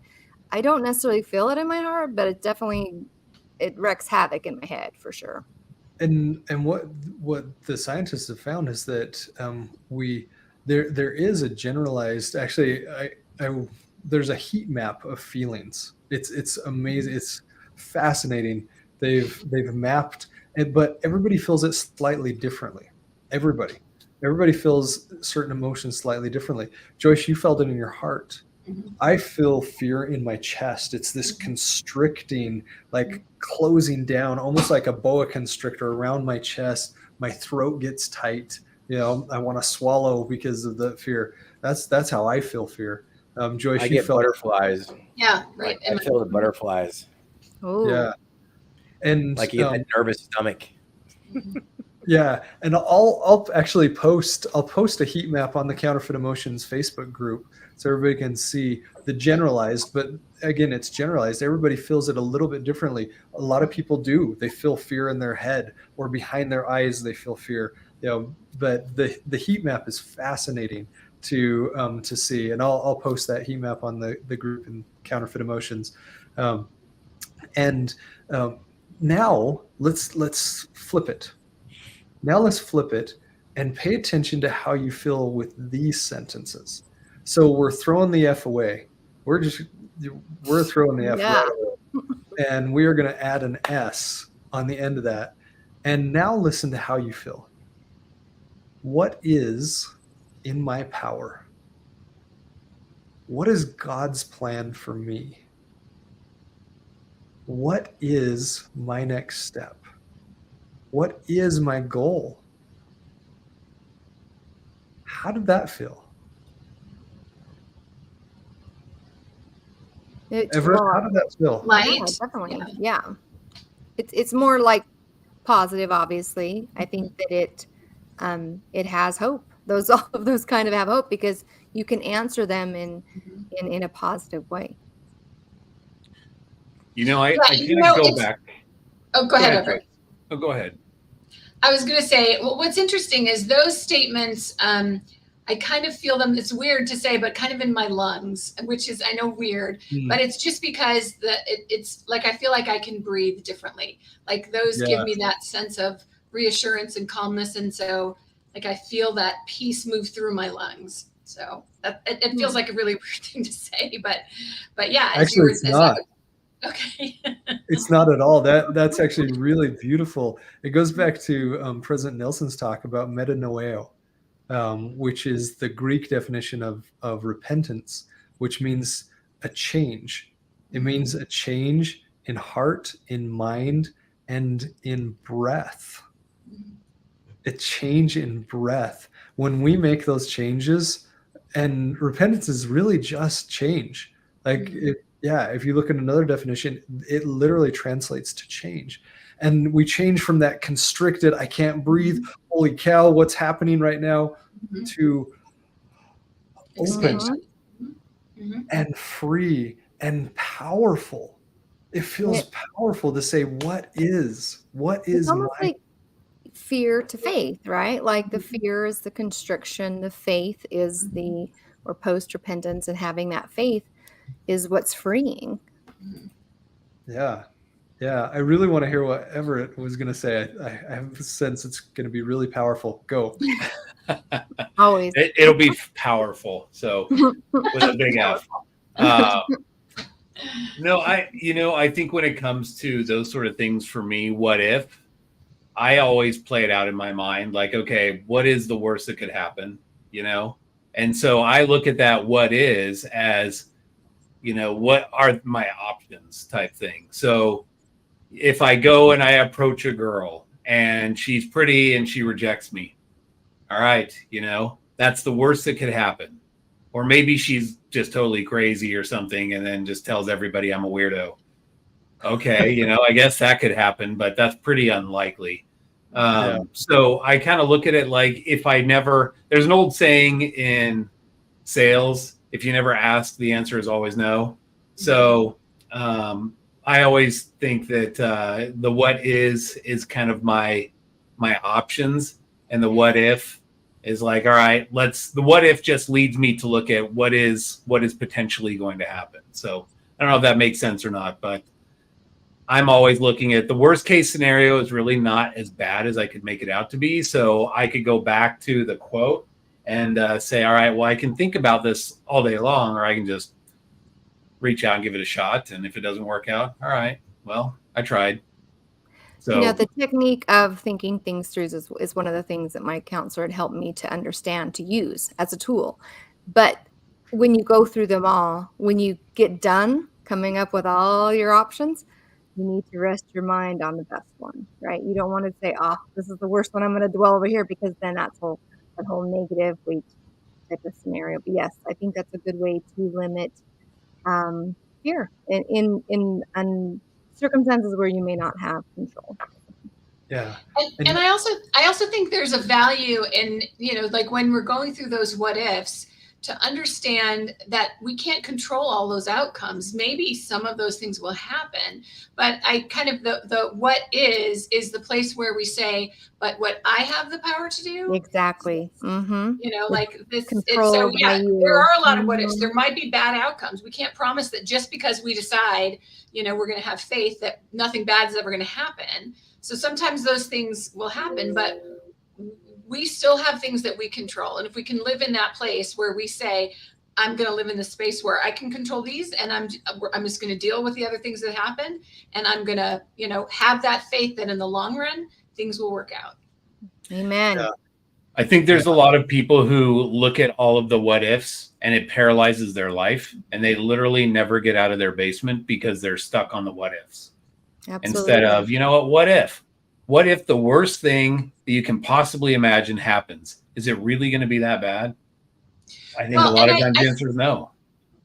I don't necessarily feel it in my heart, but it wreaks havoc in my head for sure. And what the scientists have found is that there is a generalized, actually, I there's a heat map of feelings. It's amazing. It's fascinating. They've mapped it, but everybody feels it slightly differently. Everybody feels certain emotions slightly differently. Joyce, you felt it in your heart. I feel fear in my chest. It's this constricting, like closing down, almost like a boa constrictor around my chest. My throat gets tight. I want to swallow because of the fear. That's how I feel fear. Joyce, I you get felt Yeah, butterflies. right. I feel the butterflies. Oh, yeah, and Like you get that nervous stomach. yeah, and I'll actually post a heat map on the Counterfeit Emotions Facebook group so everybody can see the generalized, but again, it's generalized. Everybody feels it a little bit differently. A lot of people do. They feel fear in their head or behind their eyes they feel fear. But the heat map is fascinating to see, and I'll post that heat map on the group in Counterfeit Emotions. And now let's flip it. Now let's flip it and pay attention to how you feel with these sentences. So we're throwing the F away. We're throwing the F yeah. right away. And we are going to add an S on the end of that. And now listen to how you feel. What is in my power? What is God's plan for me? What is my next step? What is my goal? How did that feel? Everett, how did that feel? Light. Yeah, definitely. Yeah. It's more like positive, obviously. I think that it has hope. All of those kind of have hope because you can answer them in a positive way. I kind of go back. Oh, go ahead, Everett. Oh, go ahead. I was going to say, well, what's interesting is those statements, I kind of feel them. It's weird to say, but kind of in my lungs, which is, I know, weird, but it's just because it's like, I feel like I can breathe differently. Like those give me that sense of reassurance and calmness. And so like, I feel that peace move through my lungs. So it feels like a really weird thing to say, but yeah. Actually, it's not. Okay. It's not at all. That's actually really beautiful. It goes back to President Nelson's talk about metanoeo, which is the Greek definition of repentance, which means a change. It means a change in heart, in mind, and in breath. A change in breath. When we make those changes, and repentance is really just change. Like, if you look at another definition, it literally translates to change. And we change from that constricted, I can't breathe, holy cow, what's happening right now, to open and free and powerful. It feels powerful to say, what is it's almost like fear to faith, right? Like the fear is the constriction, the faith is or post repentance, and having that faith is what's freeing. Yeah. I really want to hear what Everett was going to say. I have a sense it's going to be really powerful. Go. Always. It'll be powerful. So with a big F. No, I think when it comes to those sort of things for me, what if, I always play it out in my mind, like, okay, what is the worst that could happen? And so I look at that what is as, what are my options type thing. So if I go and I approach a girl and she's pretty and she rejects me, all right, that's the worst that could happen. Or maybe she's just totally crazy or something and then just tells everybody I'm a weirdo. Okay, I guess that could happen, but that's pretty unlikely. So I kind of look at it like there's an old saying in sales, if you never ask, the answer is always no. So I always think that the what is kind of my options, and the what if is like, all right, the what if just leads me to look at what is potentially going to happen. So I don't know if that makes sense or not, but I'm always looking at the worst case scenario is really not as bad as I could make it out to be. So I could go back to the quote and say, all right, well, I can think about this all day long, or I can just reach out and give it a shot. And if it doesn't work out, all right, well, I tried. So, the technique of thinking things through is one of the things that my counselor had helped me to understand, to use as a tool. But when you go through them all, when you get done coming up with all your options, you need to rest your mind on the best one, right? You don't want to say, oh, this is the worst one, I'm going to dwell over here, because then that whole negative weight type of scenario. But yes, I think that's a good way to limit fear in circumstances where you may not have control. Yeah. And I also think there's a value in, like when we're going through those what ifs, to understand that we can't control all those outcomes. Maybe some of those things will happen, but I kind of, the what is the place where we say, but what I have the power to do. Exactly. Like this. Control So yeah, there are a lot of what ifs. Mm-hmm. There might be bad outcomes. We can't promise that just because we decide, we're going to have faith that nothing bad is ever going to happen. So sometimes those things will happen, but we still have things that we control. And if we can live in that place where we say, I'm going to live in the space where I can control these, and I'm just going to deal with the other things that happen. And I'm going to, have that faith that in the long run, things will work out. Amen. Yeah. I think there's a lot of people who look at all of the what ifs and it paralyzes their life, and they literally never get out of their basement because they're stuck on the what ifs. Absolutely. Instead of, what if? What if the worst thing that you can possibly imagine happens? Is it really going to be that bad? I think a lot of times the answer is no.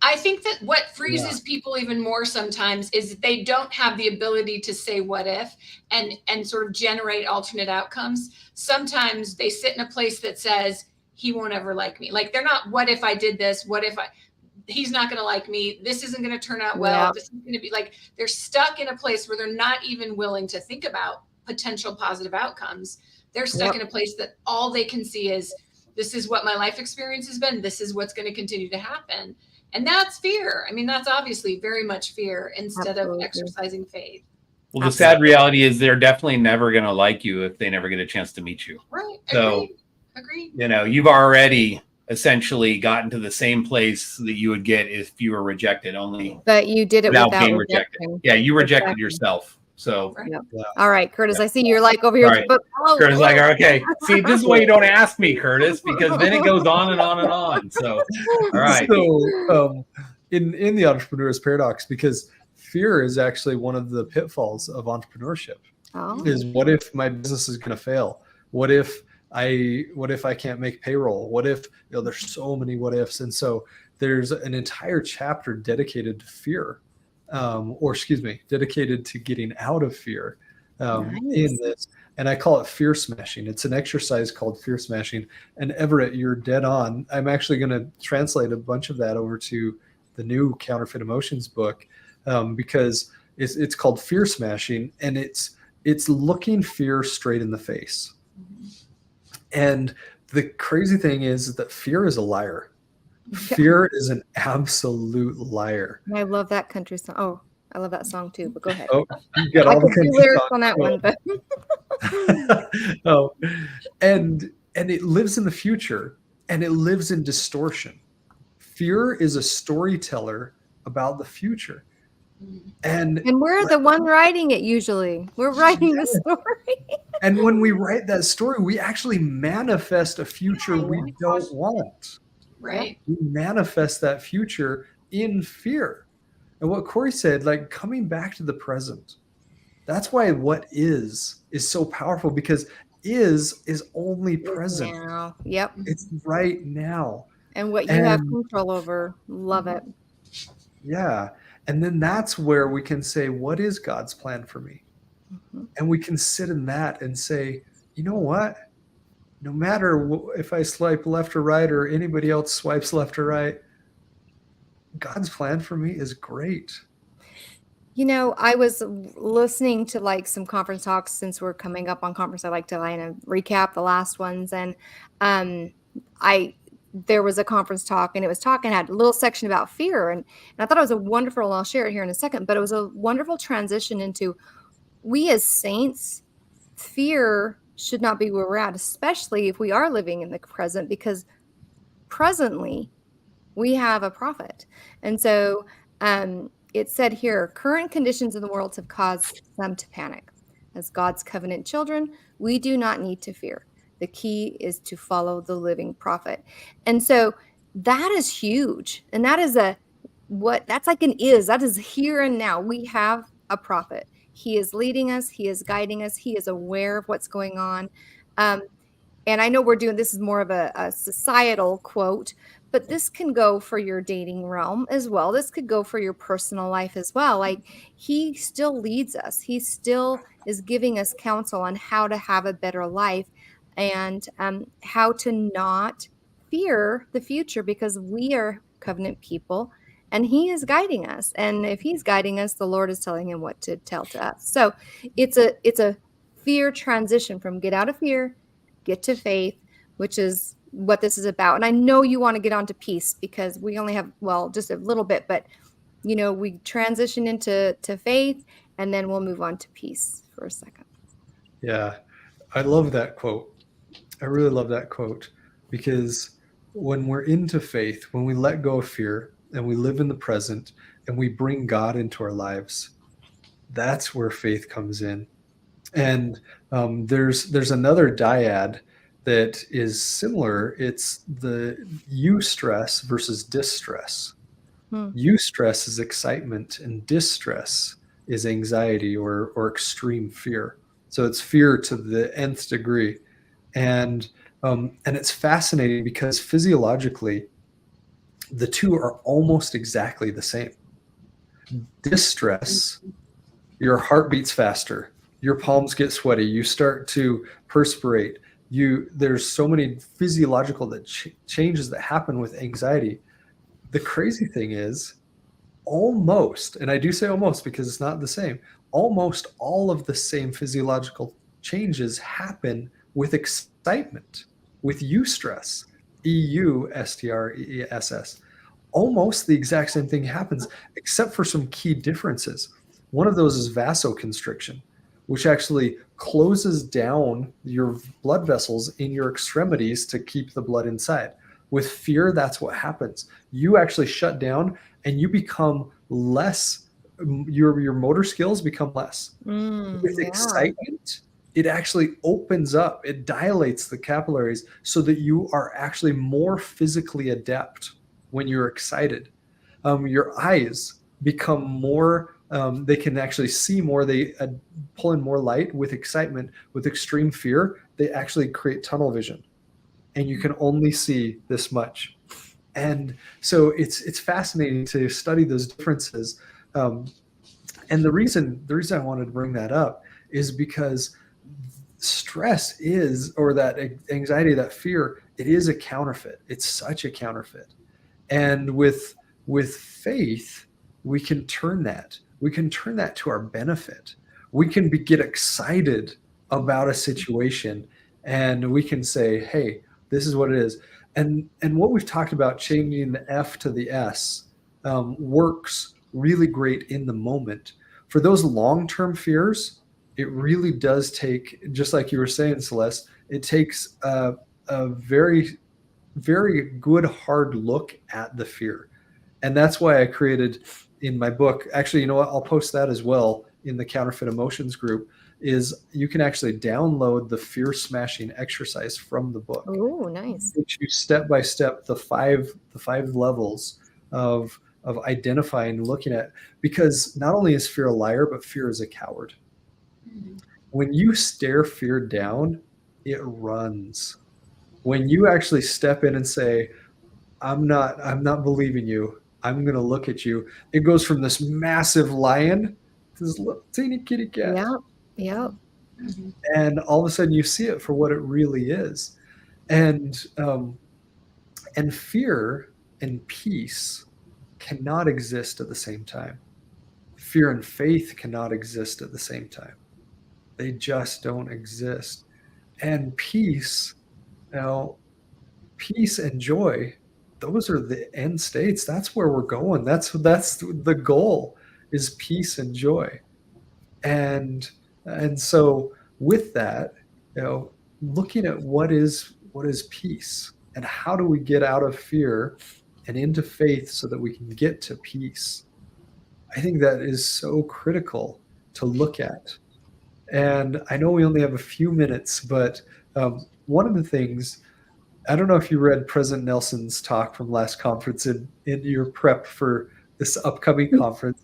I think that what freezes people even more sometimes is that they don't have the ability to say what if and sort of generate alternate outcomes. Sometimes they sit in a place that says, he won't ever like me. Like, they're not, what if I did this? What if he's not going to like me? This isn't going to turn out well. Yeah. This is going to be like, they're stuck in a place where they're not even willing to think about potential positive outcomes. They're stuck in a place that all they can see is, this is what my life experience has been. This is what's going to continue to happen. And that's fear. I mean, that's obviously very much fear instead of exercising faith. Well, the sad reality is they're definitely never going to like you if they never get a chance to meet you. Right. So, Agreed. You've already essentially gotten to the same place that you would get if you were rejected, only. But you did it without being rejected. Yeah, you rejected yourself. So, all right, Curtis, I see you're like over here. But Curtis is like, okay, see, this is why you don't ask me, Curtis, because then it goes on and on and on. So, all right. So, in the entrepreneur's paradox, because fear is actually one of the pitfalls of entrepreneurship. Is what if my business is going to fail? What if I can't make payroll? What if there's so many what ifs, and so there's an entire chapter dedicated to fear. Dedicated to getting out of fear in this. And I call it fear smashing. It's an exercise called fear smashing. And Everett, you're dead on. I'm actually going to translate a bunch of that over to the new Counterfeit Emotions book because it's called fear smashing, and it's looking fear straight in the face. And the crazy thing is that fear is a liar. Fear is an absolute liar. I love that country song. Oh, I love that song too, but go ahead. Oh, you got all the country lyrics on that one, but and it lives in the future, and it lives in distortion. Fear is a storyteller about the future. And we're the one writing it usually. We're writing the story. And when we write that story, we actually manifest a future we don't want. Right. We manifest that future in fear. And what Corey said, like coming back to the present, that's why what is so powerful, because is only present. Now. Yep. It's right now. And what you have control over. Love it. Yeah. And then that's where we can say, what is God's plan for me? And we can sit in that and say, you know what? No matter if I swipe left or right or anybody else swipes left or right, God's plan for me is great. You know, I was listening to like some conference talks since we're coming up on conference. I like to kind of recap the last ones. And I there was a conference talk and it was talking, had a little section about fear. And I thought it was a wonderful, and I'll share it here in a second, but it was a wonderful transition into we as saints, fear should not be where we're at, especially if we are living in the present, because presently we have a prophet. And so it said here, current conditions in the world have caused some to panic. As God's covenant children, we do not need to fear. The key is to follow the living prophet. And so that is huge. And that is that's like that is here and now. We have a prophet. He is leading us. He is guiding us. He is aware of what's going on. And I know this is more of a societal quote, but this can go for your dating realm as well. This could go for your personal life as well. Like he still leads us. He still is giving us counsel on how to have a better life and how to not fear the future, because we are covenant people and he is guiding us. And if he's guiding us, the Lord is telling him what to tell to us. So it's a fear transition from get out of fear, get to faith, which is what this is about. And I know you want to get on to peace because we only have, just a little bit, but we transition into faith and then we'll move on to peace for a second. Yeah. I love that quote. I really love that quote, because when we're into faith, when we let go of fear and we live in the present and we bring God into our lives, that's where faith comes in. And there's another dyad that is similar. It's the eustress versus distress. Eustress is excitement and distress is anxiety or extreme fear. So it's fear to the nth degree. And it's fascinating because physiologically, the two are almost exactly the same. Distress, your heart beats faster, your palms get sweaty, you start to perspirate. There's so many physiological changes that happen with anxiety. The crazy thing is, almost, and I do say almost because it's not the same, almost all of the same physiological changes happen with excitement, with eustress, eustress. Almost the exact same thing happens, except for some key differences. One of those is vasoconstriction, which actually closes down your blood vessels in your extremities to keep the blood inside. With fear, that's what happens. You actually shut down and you become less, your motor skills become less. With excitement, it actually opens up, it dilates the capillaries so that you are actually more physically adept when you're excited. Your eyes become more, they can actually see more, they pull in more light. With excitement. With extreme fear, they actually create tunnel vision and you can only see this much. And so it's fascinating to study those differences. And the reason I wanted to bring that up is because stress is, or that anxiety, that fear, it is a counterfeit. It's such a counterfeit. And with faith, we can turn that. We can turn that to our benefit. We can get excited about a situation and we can say, hey, this is what it is. And what we've talked about, changing the F to the S, works really great in the moment. For those long-term fears, it really does take, just like you were saying, Celeste, it takes a very, very good hard look at the fear. And that's why I created in my book, actually, you know what, I'll post that as well in the Counterfeit Emotions group, is you can actually download the fear smashing exercise from the book. Oh, nice. Which you step by step the five levels of identifying, looking at, because not only is fear a liar, but fear is a coward. When you stare fear down, it runs. When you actually step in and say, I'm not believing you, I'm going to look at you, it goes from this massive lion to this little teeny kitty cat. Yeah. Mhm. And all of a sudden you see it for what it really is. And fear and peace cannot exist at the same time. Fear and faith cannot exist at the same time. They just don't exist. And peace, now, peace and joy, those are the end states. That's where we're going. That's the goal, is peace and joy. And so with that, looking at what is peace, and how do we get out of fear and into faith so that we can get to peace, I think that is so critical to look at. And I know we only have a few minutes, but one of the things, I don't know if you read President Nelson's talk from last conference in your prep for this upcoming conference.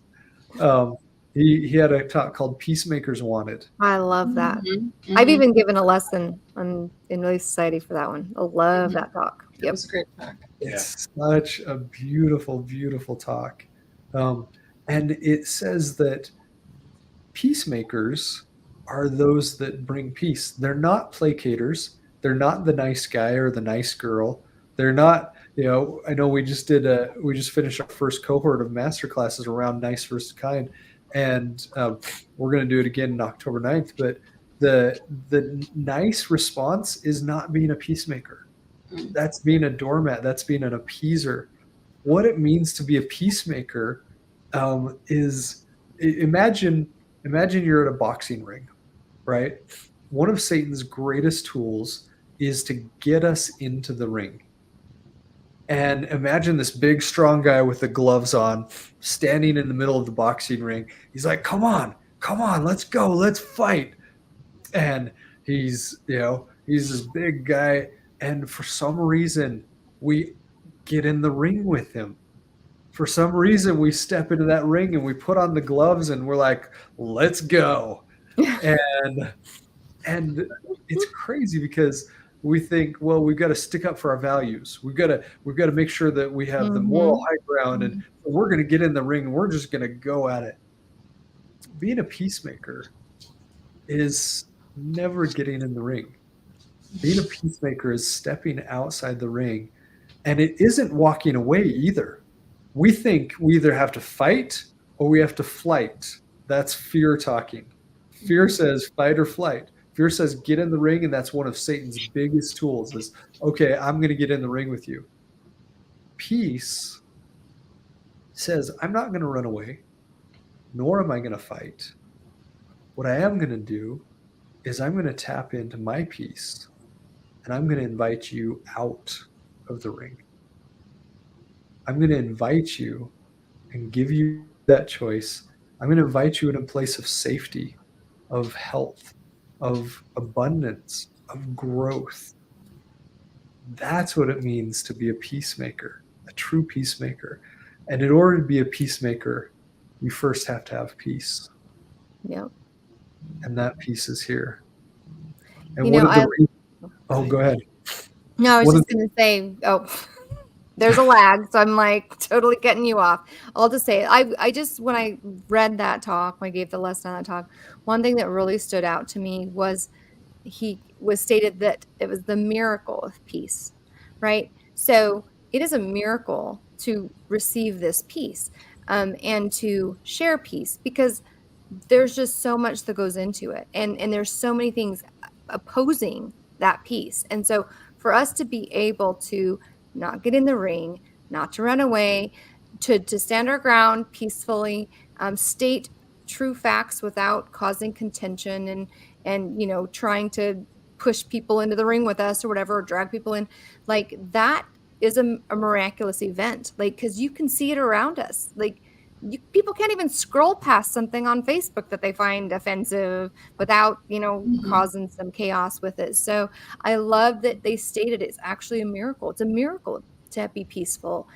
He had a talk called Peacemakers Wanted. I love that. Mhm. I've Mhm. even given a lesson in Relief Society for that one. I love that talk. It was a great talk. It's such a beautiful, beautiful talk. And it says that peacemakers are those that bring peace. They're not placaters. They're not the nice guy or the nice girl. They're not, I know we just finished our first cohort of master classes around nice versus kind. And we're going to do it again on October 9th. But the nice response is not being a peacemaker. That's being a doormat. That's being an appeaser. What it means to be a peacemaker is, imagine you're at a boxing ring, right? One of Satan's greatest tools is to get us into the ring. And imagine this big, strong guy with the gloves on, standing in the middle of the boxing ring. He's like, come on, let's go, let's fight. And he's this big guy. And for some reason, we get in the ring with him. For some reason, we step into that ring and we put on the gloves and we're like, let's go. And it's crazy because we think, well, we've got to stick up for our values. We've got to make sure that we have the moral high ground, and we're going to get in the ring and we're just going to go at it. Being a peacemaker is never getting in the ring. Being a peacemaker is stepping outside the ring, and it isn't walking away either. We think we either have to fight or we have to flight. That's fear talking. Fear says fight or flight. Fear says get in the ring, and that's one of Satan's biggest tools is, okay, I'm going to get in the ring with you. Peace says, I'm not going to run away, nor am I going to fight. What I am going to do is I'm going to tap into my peace, and I'm going to invite you out of the ring. I'm going to invite you and give you that choice. I'm going to invite you in a place of safety, of health, of abundance, of growth. That's what it means to be a peacemaker, a true peacemaker. And in order to be a peacemaker, you first have to have peace. Yep. And that peace is here. And go ahead. No, I was just going to say, there's a lag, so I'm like totally getting you off. I'll just say, I just, when I read that talk, when I gave the lesson on that talk, one thing that really stood out to me was he was stated that it was the miracle of peace, right? So it is a miracle to receive this peace and to share peace, because there's just so much that goes into it. And there's so many things opposing that peace. And so for us to be able to not get in the ring, not to run away, to stand our ground peacefully, state true facts without causing contention and trying to push people into the ring with us or whatever, or drag people in, like that is a miraculous event, like, because you can see it around us. Like people can't even scroll past something on Facebook that they find offensive without causing some chaos with it. So I love that they stated it's actually a miracle. It's a miracle to be peaceful,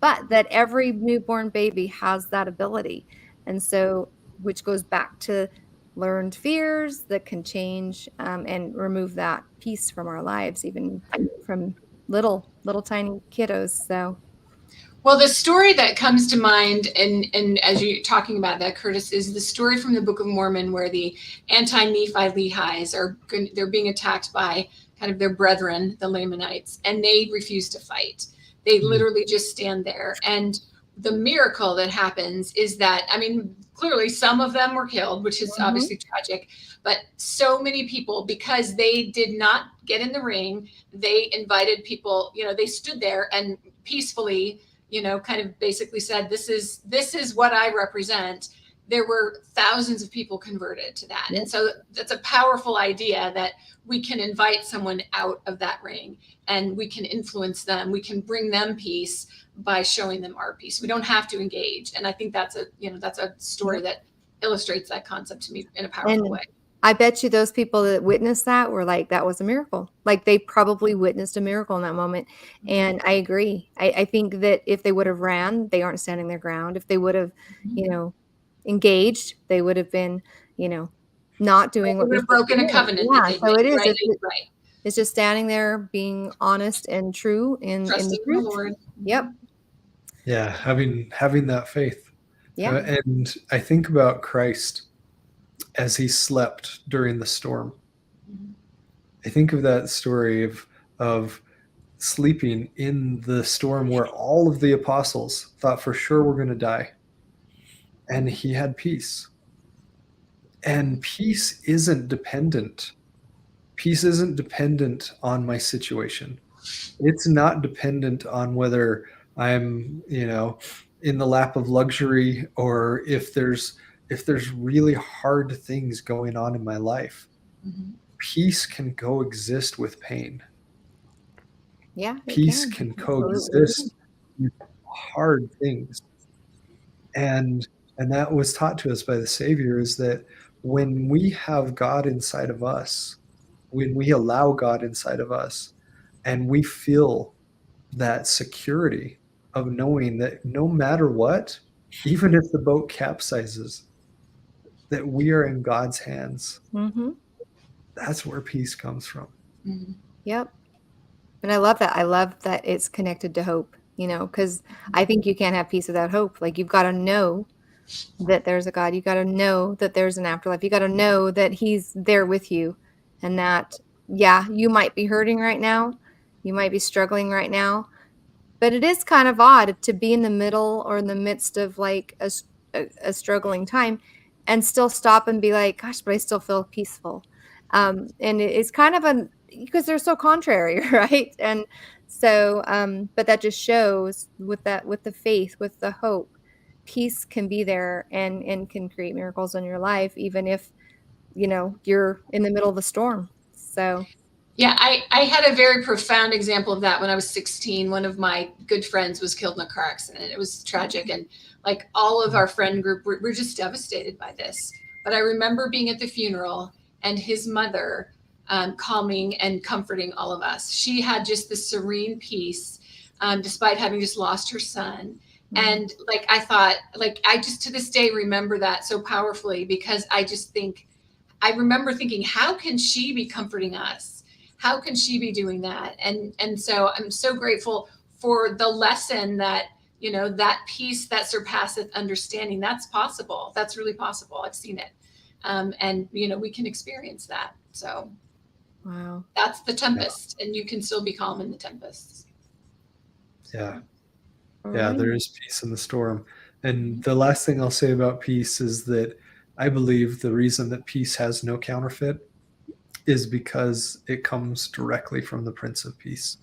but that every newborn baby has that ability. And so, which goes back to learned fears that can change and remove that peace from our lives, even from little tiny kiddos. So Well, the story that comes to mind, and as you're talking about that, Curtis, is the story from the Book of Mormon where the anti-Nephi Lehis they're being attacked by kind of their brethren, the Lamanites, and they refuse to fight. They literally just stand there. And the miracle that happens is that, I mean, clearly some of them were killed, which is obviously tragic, but so many people, because they did not get in the ring, they invited people, they stood there and peacefully, kind of basically said, this is what I represent. There were thousands of people converted to that. And so that's a powerful idea that we can invite someone out of that ring and we can influence them. We can bring them peace by showing them our peace. We don't have to engage. And I think that's a story that illustrates that concept to me in a powerful way. I bet you those people that witnessed that were like, that was a miracle. Like they probably witnessed a miracle in that moment. And I agree. I think that if they would have ran, they aren't standing their ground. If they would have, engaged, they would have been, not doing what they would have broken a covenant. Yeah, so it is. Right. It's just standing there, being honest and true in the truth. Lord. Yep. Yeah, having that faith. Yeah. And I think about Christ as he slept during the storm. I think of that story of sleeping in the storm where all of the apostles thought for sure we're going to die. And he had peace. And peace isn't dependent. Peace isn't dependent on my situation. It's not dependent on whether I'm, in the lap of luxury or if there's really hard things going on in my life. Peace can coexist with pain. Yeah. Peace can coexist with hard things. And that was taught to us by the Savior, is that when we have God inside of us, when we allow God inside of us, and we feel that security of knowing that no matter what, even if the boat capsizes, that we are in God's hands. That's where peace comes from. Yep. And I love that. I love that it's connected to hope, because I think you can't have peace without hope. Like, you've got to know that there's a God. You got to know that there's an afterlife. You got to know that he's there with you, and that, yeah, you might be hurting right now. You might be struggling right now, but it is kind of odd to be in the middle or in the midst of like a struggling time and still stop and be like, gosh, but I still feel peaceful. And it's kind of because they're so contrary, right? And so, but that just shows with the faith, with the hope, peace can be there and can create miracles in your life, even if, you're in the middle of a storm. So. Yeah, I had a very profound example of that when I was 16. One of my good friends was killed in a car accident. It was tragic. And like all of our friend group, we're just devastated by this. But I remember being at the funeral and his mother calming and comforting all of us. She had just this serene peace, despite having just lost her son. And like, I thought, like, I just to this day remember that so powerfully, because I remember thinking, how can she be comforting us? How can she be doing that? And so I'm so grateful for the lesson that, that peace that surpasseth understanding, that's possible. That's really possible. I've seen it. And, we can experience that. So wow, that's the tempest, and you can still be calm in the tempest. Yeah. Yeah, there is peace in the storm. And the last thing I'll say about peace is that I believe the reason that peace has no counterfeit is because it comes directly from the Prince of Peace.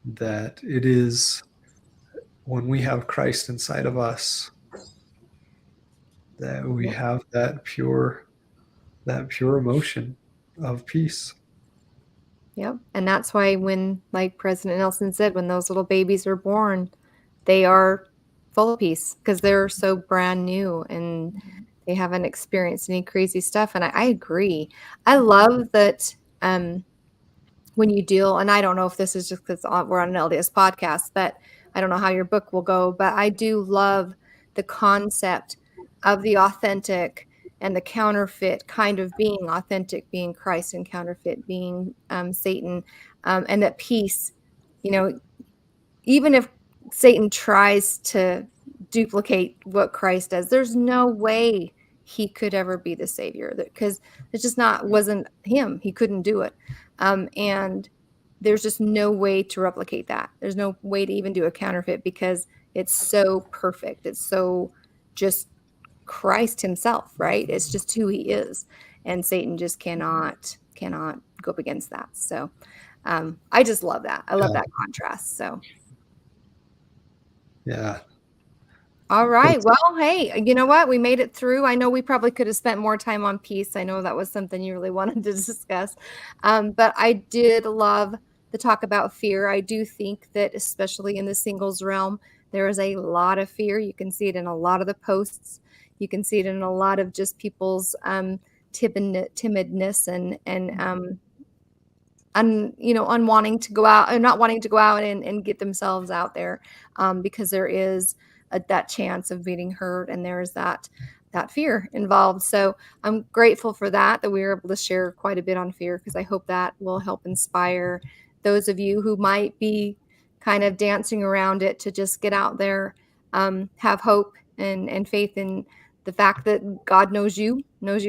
That it is when we have Christ inside of us that we have that pure emotion of peace. Yep. And that's why when, like President Nelson said, when those little babies are born, they are full of peace because they're so brand new and they haven't experienced any crazy stuff. And I agree. I love that when you deal, and I don't know if this is just because we're on an LDS podcast, but I don't know how your book will go, but I do love the concept of the authentic and the counterfeit kind of being authentic, being Christ, and counterfeit being Satan, and that peace, even if Satan tries to duplicate what Christ does, there's no way he could ever be the savior, because it just wasn't him. He couldn't do it. And there's just no way to replicate that. There's no way to even do a counterfeit, because it's so perfect. It's so just Christ himself, right? It's just who he is. And Satan just cannot go up against that. So I just love that. I love that contrast. So yeah. All right. Well, hey, you know what? We made it through. I know we probably could have spent more time on peace. I know that was something you really wanted to discuss. But I did love the talk about fear. I do think that, especially in the singles realm, there is a lot of fear. You can see it in a lot of the posts. You can see it in a lot of just people's timidness and unwanting to go out and not wanting to go out and get themselves out there, because there is that chance of being hurt, and there is that fear involved. So I'm grateful for that we were able to share quite a bit on fear, because I hope that will help inspire those of you who might be kind of dancing around it to just get out there, have hope and faith in the fact that God knows you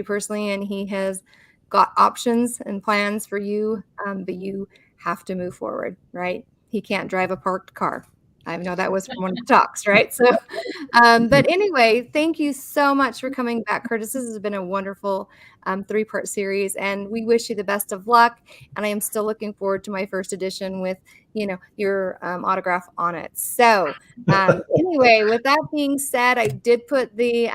personally, and he has got options and plans for you, but you have to move forward, right? He can't drive a parked car. I know that was from one of the talks, right? So, but anyway, thank you so much for coming back, Curtis. This has been a wonderful 3-part series, and we wish you the best of luck. And I am still looking forward to my first edition with, your autograph on it. So anyway, with that being said, I did put the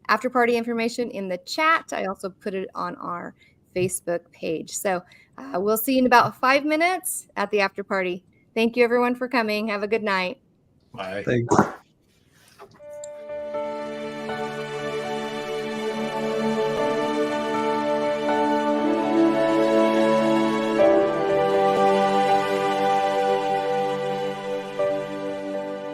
after party information in the chat. I also put it on our Facebook page. So we'll see you in about 5 minutes at the after party. Thank you, everyone, for coming. Have a good night. Bye. Thanks.